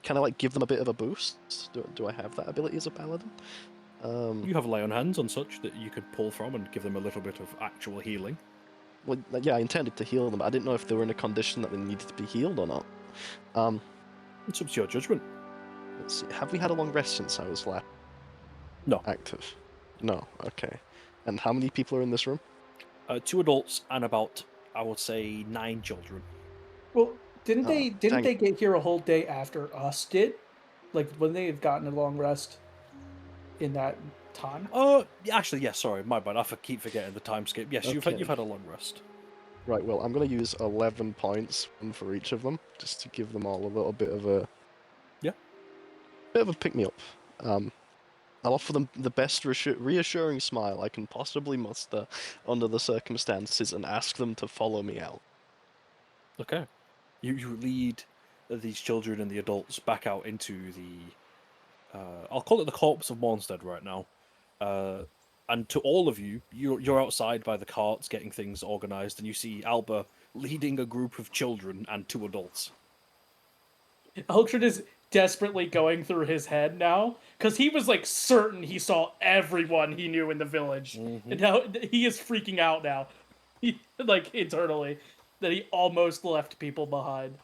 Can I give them a bit of a boost? Do I have that ability as a paladin? You have lay on hands and such that you could pull from and give them a little bit of actual healing. Well, yeah, I intended to heal them, but I didn't know if they were in a condition that they needed to be healed or not. It's up to your judgment. Let's see. Have we had a long rest since I was last active? No. Okay. And how many people are in this room? 2 adults and about, I would say, 9 children. Well, didn't they dang it. get here a whole day after us did? Like, when they have gotten a long rest in that time? Actually, yes, sorry, my bad. I keep forgetting the time skip. Yes, you've had a long rest. Right, well, I'm going to use 11 points, one for each of them, just to give them all a little bit of a... Yeah. Bit of a pick-me-up. I'll offer them the best reassuring smile I can possibly muster under the circumstances and ask them to follow me out. Okay. You lead these children and the adults back out into the... I'll call it the corpse of Mournstead right now. And to all of you, you're outside by the carts getting things organised, and you see Alba leading a group of children and 2 adults. Ultron is desperately going through his head now, because he was certain he saw everyone he knew in the village. Mm-hmm. And now he is freaking out now. Internally, that he almost left people behind.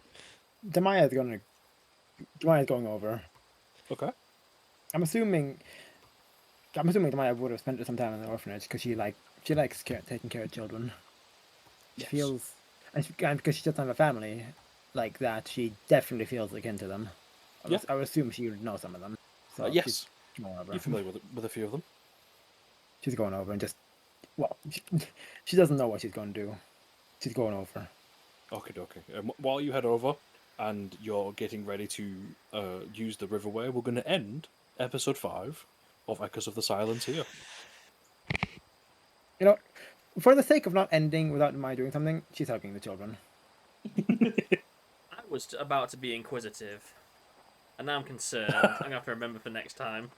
Demaya's going over. Okay. I'm assuming Demaya would have spent some time in the orphanage because she likes taking care of children. She feels, and because she doesn't have a family like that, she definitely feels akin to them. I would assume she would know some of them. So yes. You're familiar with a few of them? She's going over and just, she doesn't know what she's going to do. She's going over. Okay. While you head over and you're getting ready to use the riverway, we're going to end episode 5 of Echoes of the Silence here. You know, for the sake of not ending without my doing something, she's hugging the children. I was about to be inquisitive, and now I'm concerned. I'm gonna have to remember for next time.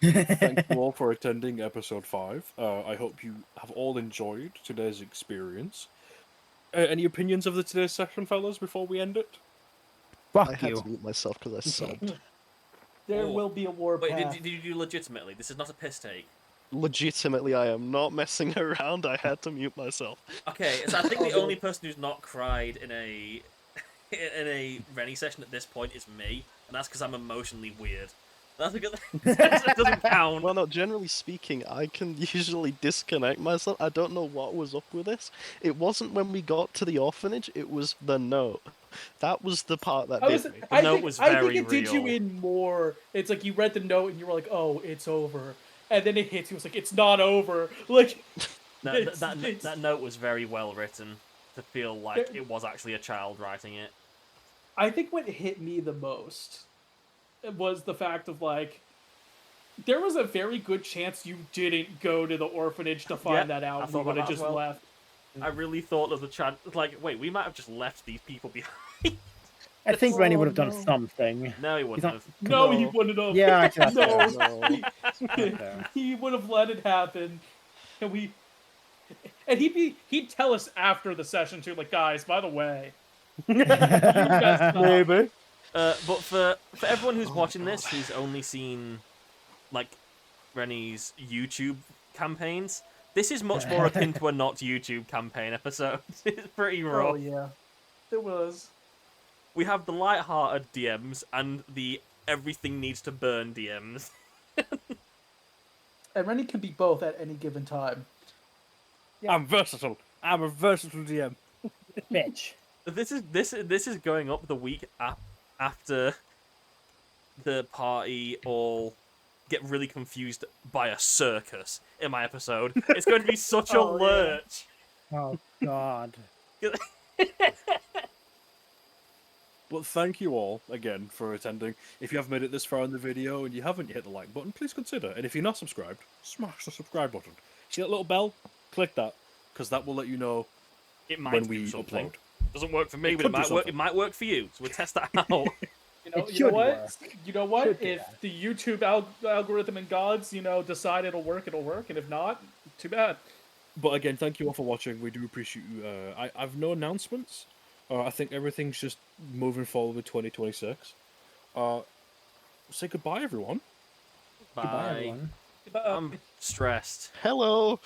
Thank you all for attending episode 5. I hope you have all enjoyed today's experience. Any opinions of today's session, fellas, before we end it? I Fuck had you. to mute myself because I sobbed. There Oh. will be a war Wait, path. did you do legitimately? This is not a piss take. Legitimately, I am not messing around. I had to mute myself. Okay, so I think the only person who's not cried in a Rennie session at this point is me, and that's because I'm emotionally weird. That's because that doesn't count. Well, no, generally speaking, I can usually disconnect myself. I don't know what was up with this. It wasn't when we got to the orphanage, it was the note. That was the part that did me. The note was I very think it did you real. in more. It's like you read the note and you were like, "Oh, it's over," and then it hits you. It's like it's not over. Like No, it's- that note was very well written to feel like it was actually a child writing it. I think what hit me the most was the fact of like there was a very good chance you didn't go to the orphanage to find Yeah, that I out. And thought we would about have that just as well. left. I really thought of the chance. Like, wait, we might have just left these people behind. I think Rennie would have Oh, done no. something. No, he wouldn't have. No, he No. wouldn't have. Yeah, actually, that's no, fair. No. fair. he would have let it happen, and he'd tell us after the session too, like, guys, by the way, you messed up. Maybe. But for everyone who's watching this, who's only seen like Rennie's YouTube campaigns, this is much more akin to a not YouTube campaign episode. It's pretty rough. Oh yeah, it was. We have the light-hearted DMs and the everything needs to burn DMs. And Rennie can be both at any given time. I'm versatile. I'm a versatile DM. Bitch. This is going up the week after the party all get really confused by a circus in my episode. It's going to be such a Oh, yeah. lurch. Oh, God. But thank you all again for attending. If you have made it this far in the video and you haven't hit the like button, please consider. And if you're not subscribed, smash the subscribe button. See that little bell? Click that, because that will let you know It might when do we something. upload. Doesn't work for me, It but could it do might work. something. It might work for you. So we'll test that out. You know, It you know should what? work. You know what? Should do If that. the YouTube algorithm and gods, decide it'll work, and if not, too bad. But again, thank you all for watching. We do appreciate you. I've no announcements. I think everything's just moving forward with 2026. Say goodbye, everyone. Goodbye, Bye. everyone. I'm stressed. Hello!